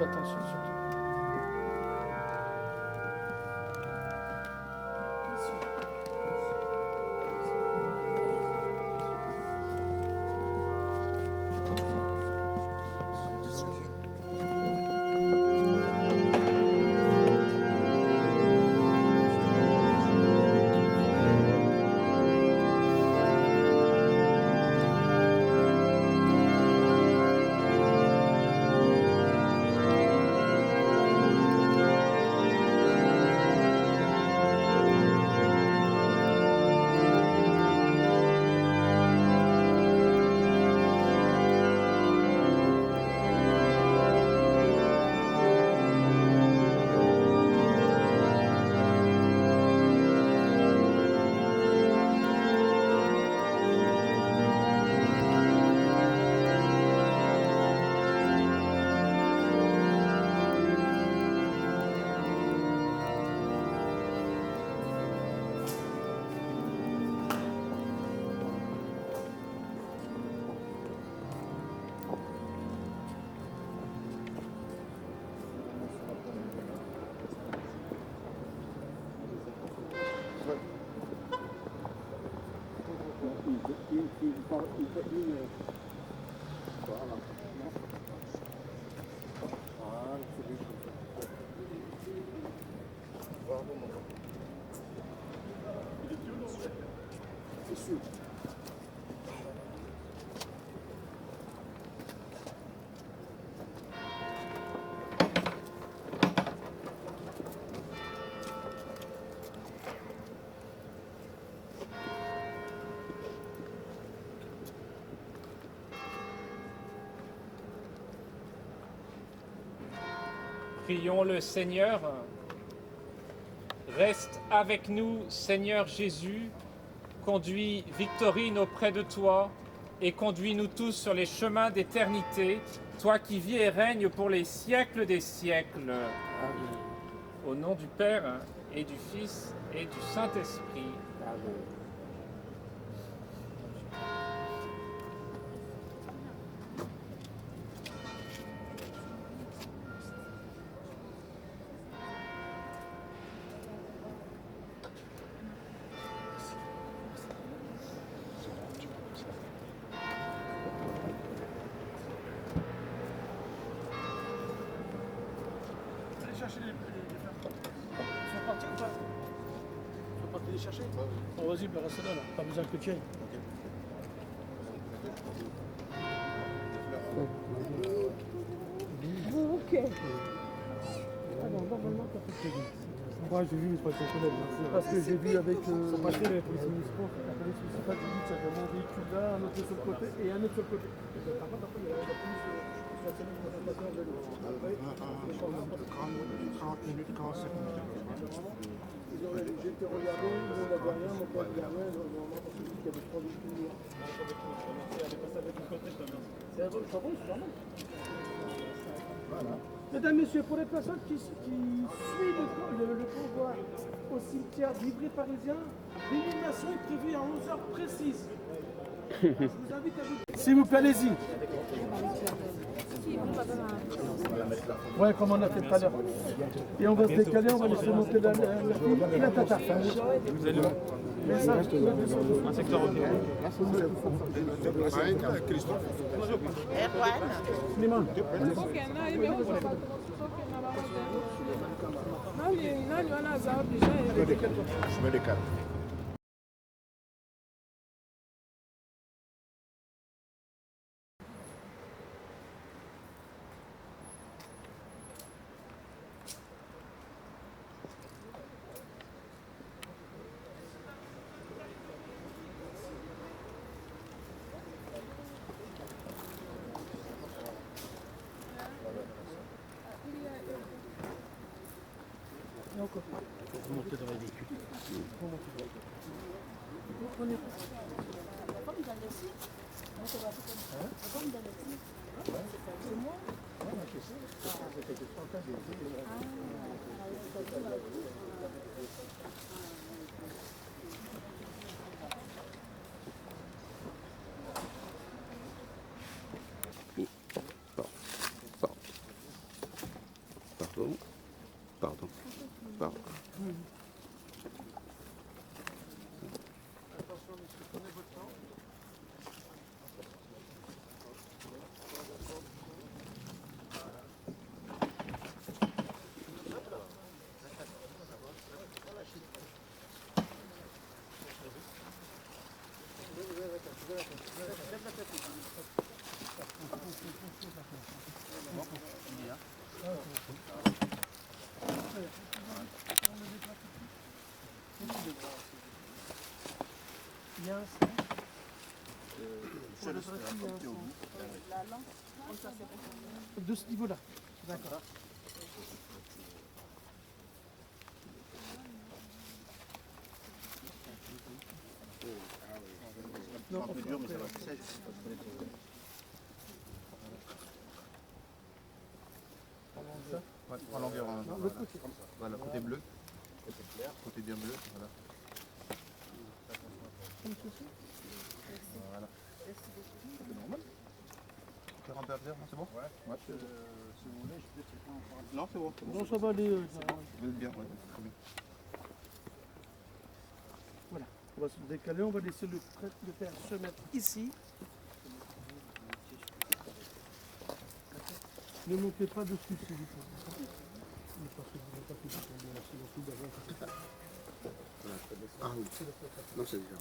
attention surtout. Prions le Seigneur. Reste avec nous, Seigneur Jésus. Conduis Victorine auprès de toi et conduis-nous tous sur les chemins d'éternité, toi qui vis et règnes pour les siècles des siècles. Amen. Au nom du Père et du Fils et du Saint-Esprit. Amen. Chercher. Bon, vas-y, reste là, pas besoin que tu ailles. Ok. Alors, normalement, t'as fait ce que moi, j'ai vu, mais je crois que c'est collègue. C'est parce que j'ai vu avec les policiers municipaux. La police municipale, j'ai dit qu'il y avait mon véhicule là, un autre sur le côté et un autre sur le côté. Par contre, après, il y a la police nationale de présentation de l'eau. Après, 40 minutes, 45 minutes. J'ai été regardé, on n'avait rien, mon père dit rien, normalement, parce qu'il y avait 3 véhicules. Elle est passée avec le côté, ça va, c'est normal. Voilà. Mesdames, Messieurs, pour les personnes qui suivent le convoi au cimetière d'Ivry-Parisien, l'illumination est prévue à 11h précises. Je vous invite à vous... S'il vous plaît, allez-y. Ouais, comme on a fait tout à l'heure. Et on va se décaler, on va laisser monter la fille et la tata. Vous allez où? Un secteur ok. Christophe. Erwan. Je me décale. Vous montez dans le véhicule. Pardon. Pardon. Pardon. Attention, monsieur, prenez votre temps. Il y a un de ce niveau-là. D'accord. Non, un peu dur, mais ça va. Ouais, en longueur. Voilà, côté bleu. Côté bien bleu. Voilà. Voilà. C'est normal. 40 heures, c'est bon? Ouais. Si vous voulez, je peux peut-être. Non, c'est bon. Bon, ça va aller. Vous êtes bien, ouais. Très bien. Voilà. On va se décaler, on va laisser le père se mettre ici. Ne montez pas dessus, s'il vous plaît. Parce que vous n'avez pas pu tomber là, c'est le coup d'avant. Ah oui. Non, c'est déjà.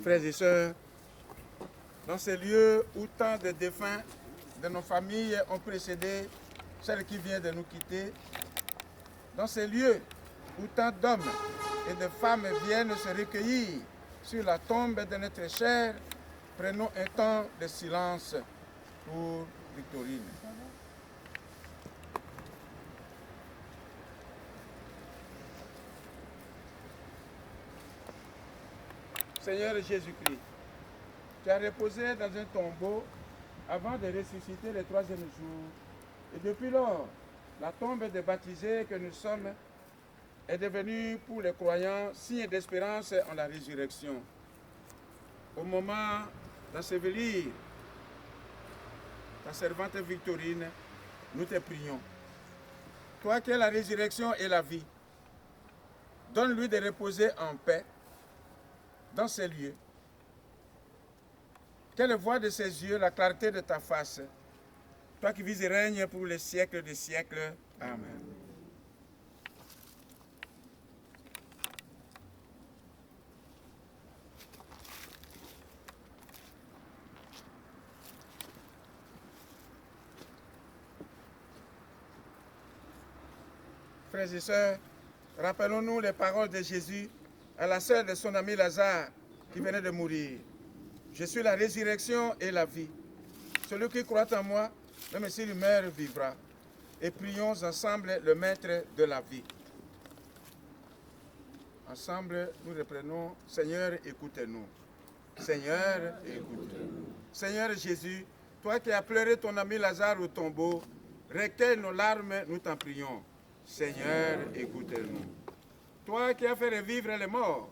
Frères et sœurs, dans ces lieux où tant de défunts de nos familles ont précédé celle qui vient de nous quitter, dans ces lieux où tant d'hommes et de femmes viennent se recueillir sur la tombe de notre chère, prenons un temps de silence pour Victorine. Seigneur Jésus-Christ, tu as reposé dans un tombeau avant de ressusciter le troisième jour. Et depuis lors, la tombe des baptisés que nous sommes est devenue pour les croyants signe d'espérance en la résurrection. Au moment d'ensevelir ta servante Victorine, nous te prions. Toi qui es la résurrection et la vie, donne-lui de reposer en paix dans ces lieux. Qu'elle voie de ses yeux la clarté de ta face, toi qui vis et règnes pour les siècles des siècles. Amen. Frères et sœurs, rappelons-nous les paroles de Jésus à la sœur de son ami Lazare qui venait de mourir. Je suis la résurrection et la vie. Celui qui croit en moi, même s'il meurt, vivra. Et prions ensemble le Maître de la vie. Ensemble, nous reprenons. Seigneur, écoutez-nous. Seigneur, écoutez-nous. Seigneur Jésus, toi qui as pleuré ton ami Lazare au tombeau, recueille nos larmes, nous t'en prions. Seigneur, écoutez-nous. Toi qui as fait revivre les morts,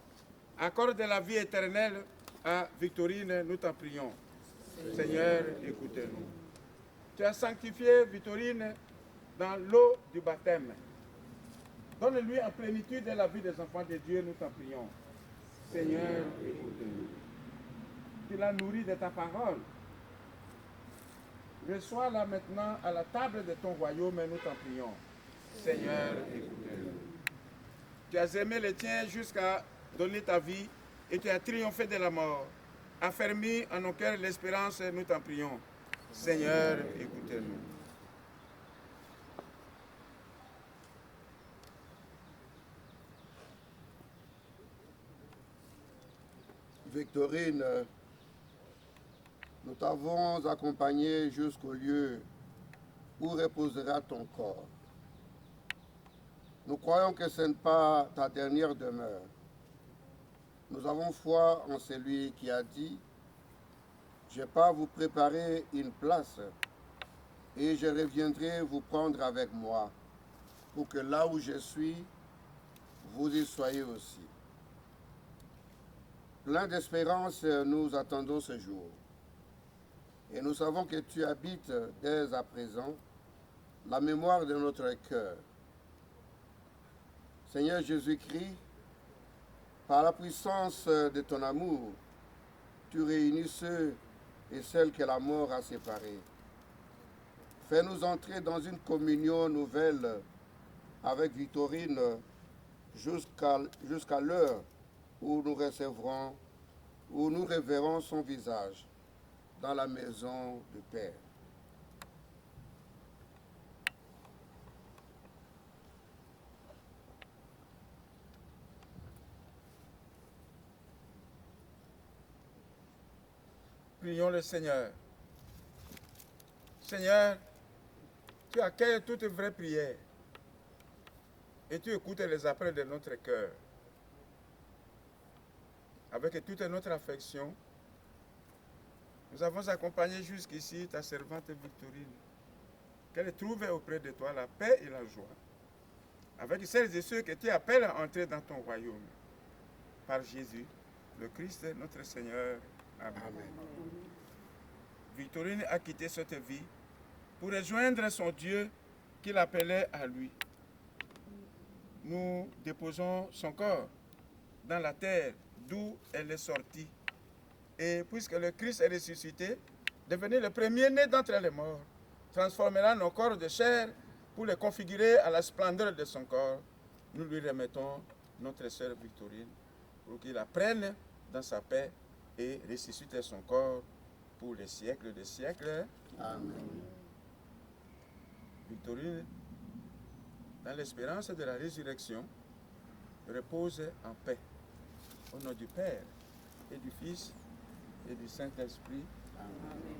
accorde la vie éternelle à Victorine, nous t'en prions. Seigneur, écoutez-nous. Tu as sanctifié Victorine dans l'eau du baptême. Donne-lui en plénitude la vie des enfants de Dieu, nous t'en prions. Seigneur, écoute-nous. Tu l'as nourri de ta parole. Reçois-la maintenant à la table de ton royaume, nous t'en prions. Seigneur, écoute-nous. Tu as aimé les tiens jusqu'à donner ta vie et tu as triomphé de la mort. Affermis en nos cœurs l'espérance, nous t'en prions. Seigneur, écoutez-nous. Victorine, nous t'avons accompagné jusqu'au lieu où reposera ton corps. Nous croyons que ce n'est pas ta dernière demeure. Nous avons foi en celui qui a dit « Je pars vous préparer une place et je reviendrai vous prendre avec moi pour que là où je suis, vous y soyez aussi. » Plein d'espérance, nous attendons ce jour. Et nous savons que tu habites dès à présent la mémoire de notre cœur. Seigneur Jésus-Christ, par la puissance de ton amour, tu réunis ceux et celles que la mort a séparés. Fais-nous entrer dans une communion nouvelle avec Victorine jusqu'à l'heure où nous recevrons, où nous reverrons son visage dans la maison du Père. Prions le Seigneur. Seigneur, tu accueilles toute vraie prière et tu écoutes les appels de notre cœur. Avec toute notre affection, nous avons accompagné jusqu'ici ta servante Victorine, qu'elle trouve auprès de toi la paix et la joie, avec celles et ceux que tu appelles à entrer dans ton royaume. Par Jésus, le Christ, notre Seigneur. Amen. Victorine a quitté cette vie pour rejoindre son Dieu qui l'appelait à lui. Nous déposons son corps dans la terre d'où elle est sortie. Et puisque le Christ est ressuscité, devenu le premier-né d'entre les morts, transformera nos corps de chair pour les configurer à la splendeur de son corps. Nous lui remettons notre sœur Victorine pour qu'il la prenne dans sa paix et ressuscite son corps pour les siècles des siècles. Amen. Victorine, dans l'espérance de la résurrection, repose en paix. Au nom du Père et du Fils et du Saint-Esprit. Amen.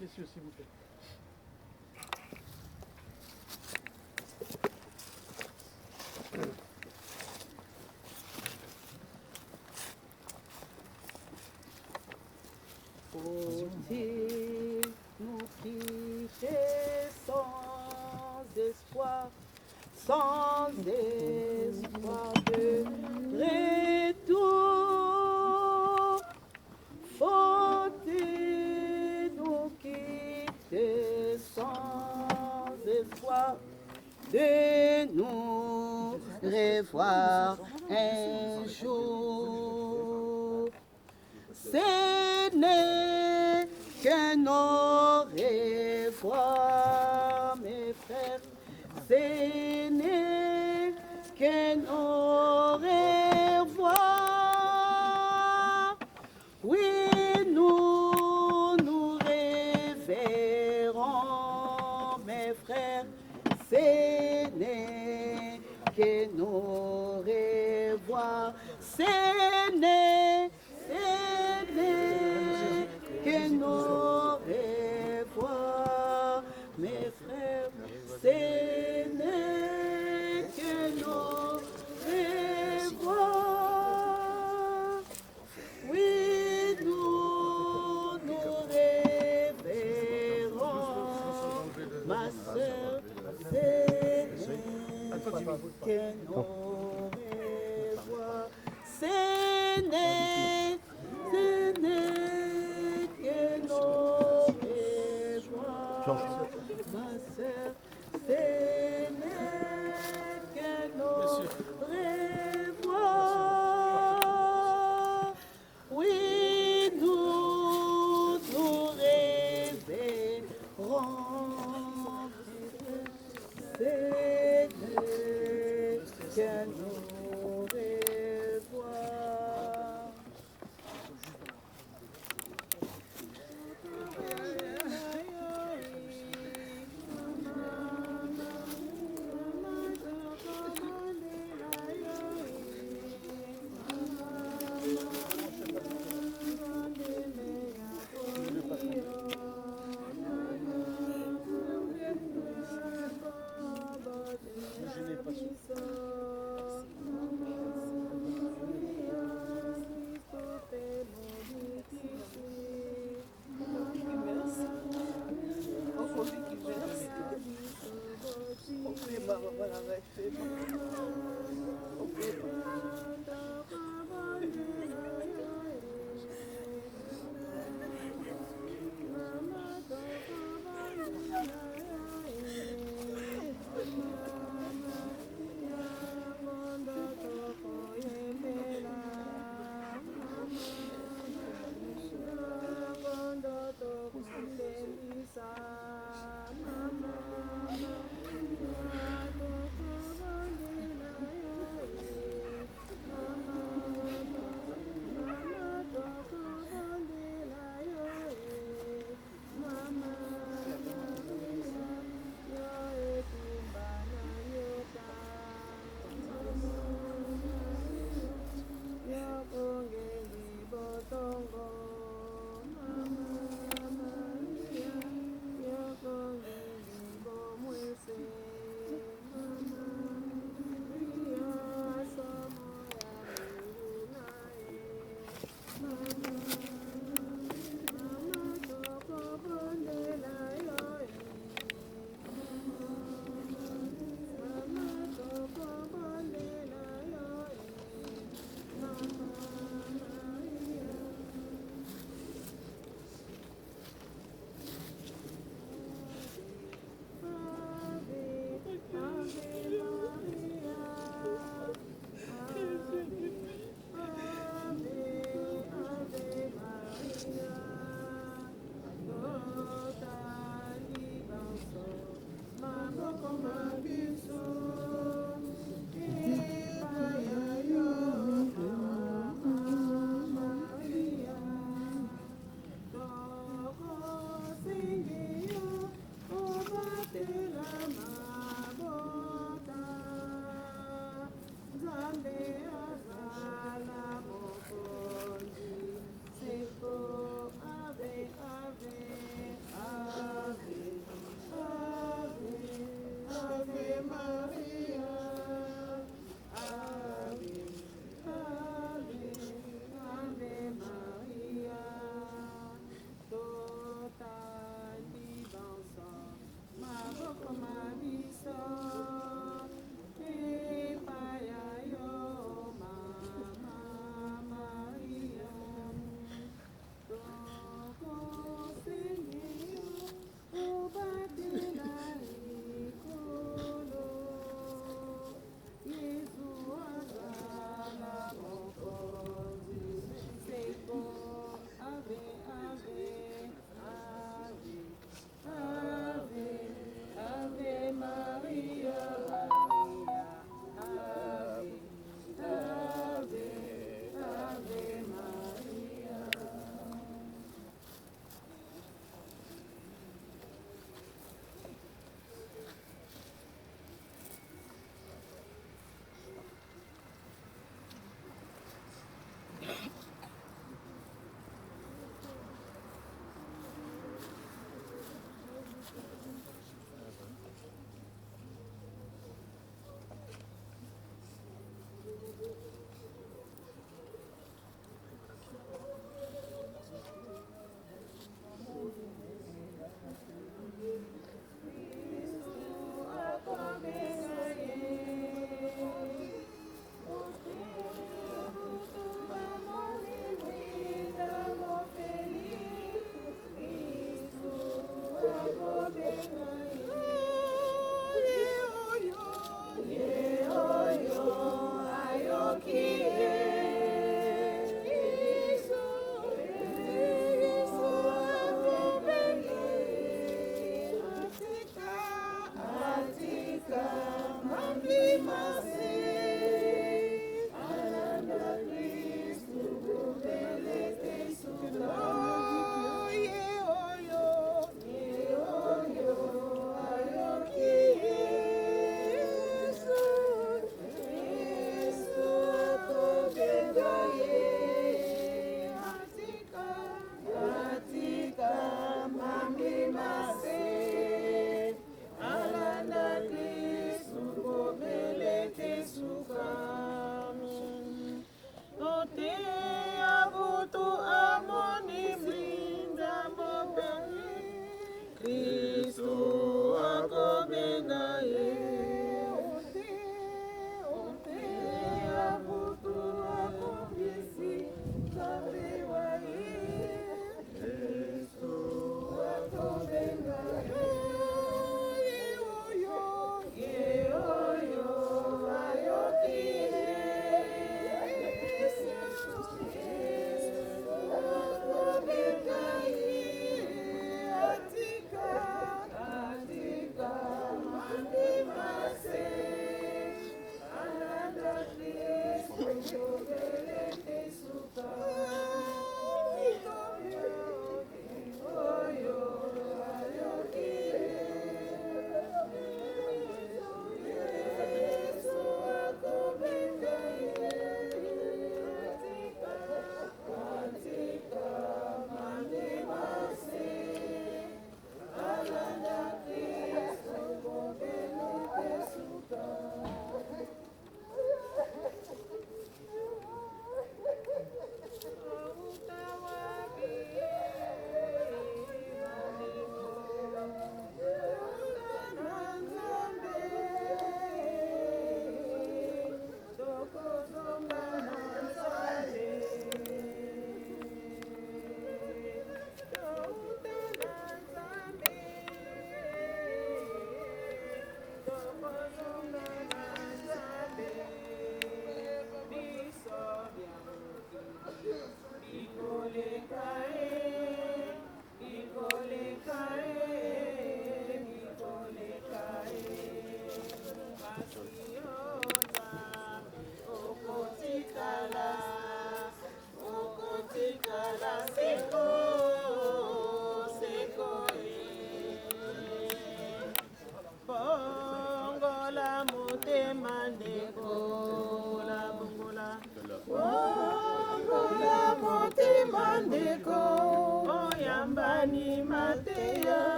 Messieurs, s'il vous plaît. Faut-il nous quitter sans espoir de retour? Faut-il nous quitter sans espoir de nous revoir un jour? Ce n'est que nos revoirs, mes frères, ce n'est que nos revoirs. Oui, nous nous reverrons, mes frères, ce n'est que nos revoirs, ce n'est que nos revoirs, mes frères, ce n'est que nos revoirs. Oui, nous nous reverrons, ma sœur, ce n'est que nos revoirs, ce n'est que nos revoirs, ma sœur, ce n'est que nos revoirs. Oui, nous nous reverrons, ce n'est que Mama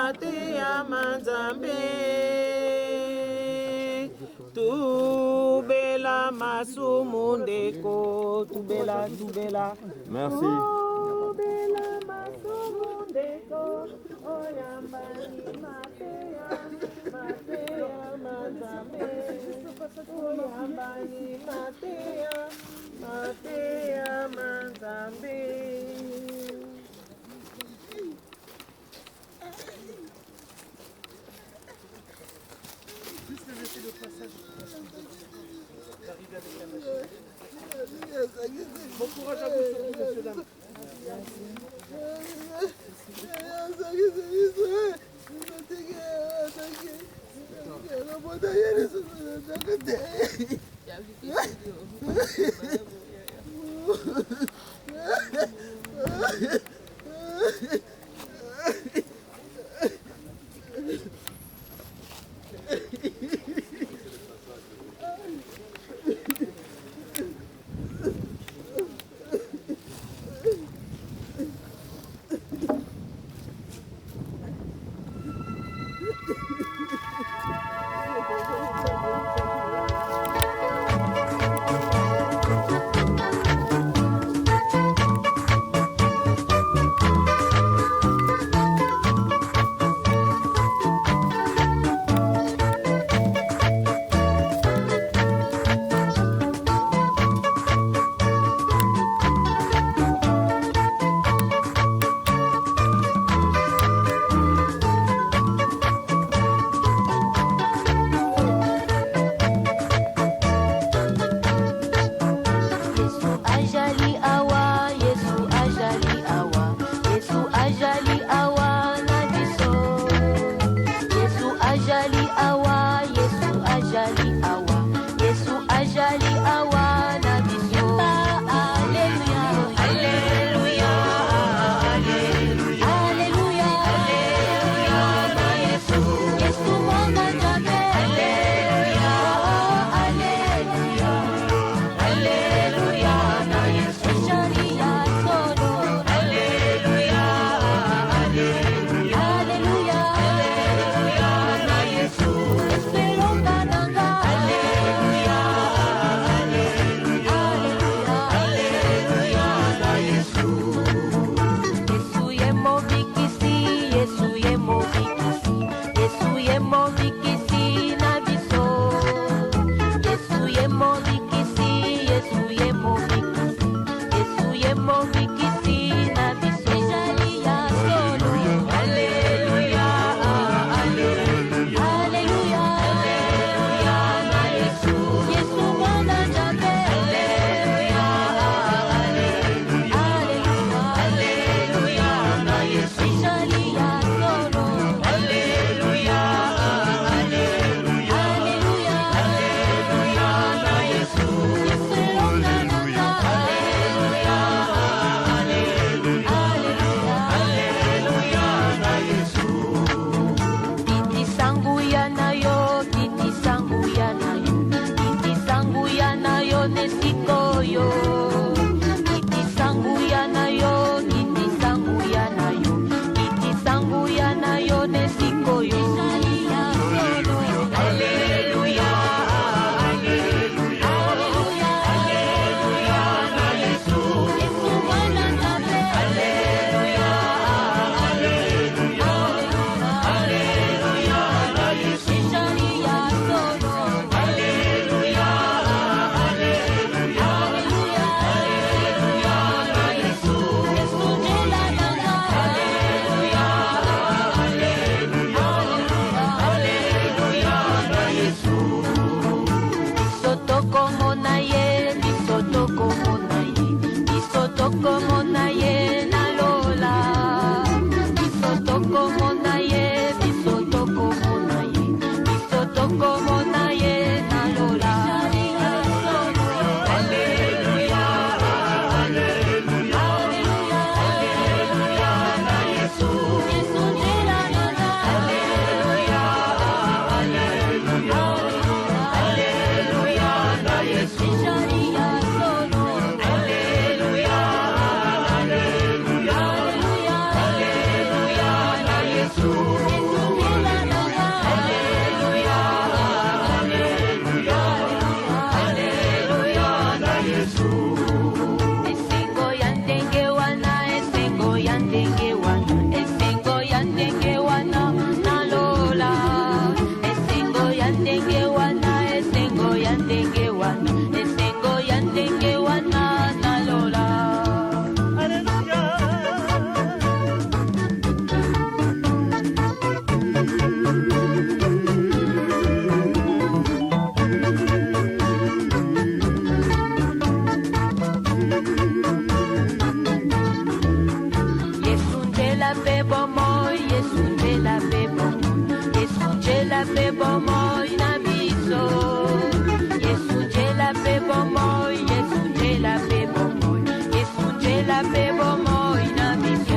Matea Manzambe Tubela Masumundeko Tubela Merci. Tubela Masumundeko Oyambani Matea Manzambe Oyambani Matea Manzambe. Juste laisser le passage. J'arrive avec la machine. Bon courage à vous surtout, messieurs, dames. la paix bon moi, Yesu la paix bon moi, Yesu la paix bon moi, na biso. Yesu la paix bon moi, Yesu la paix bon moi, Yesu la paix bon moi, na biso.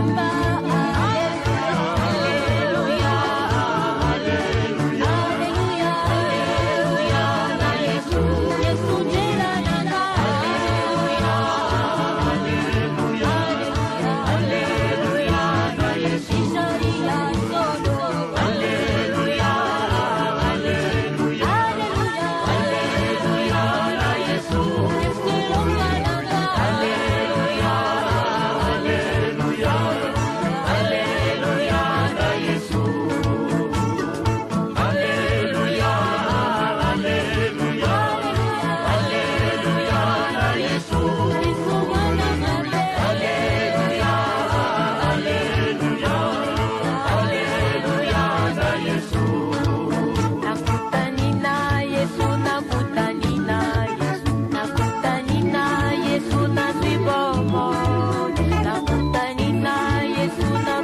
Yesu na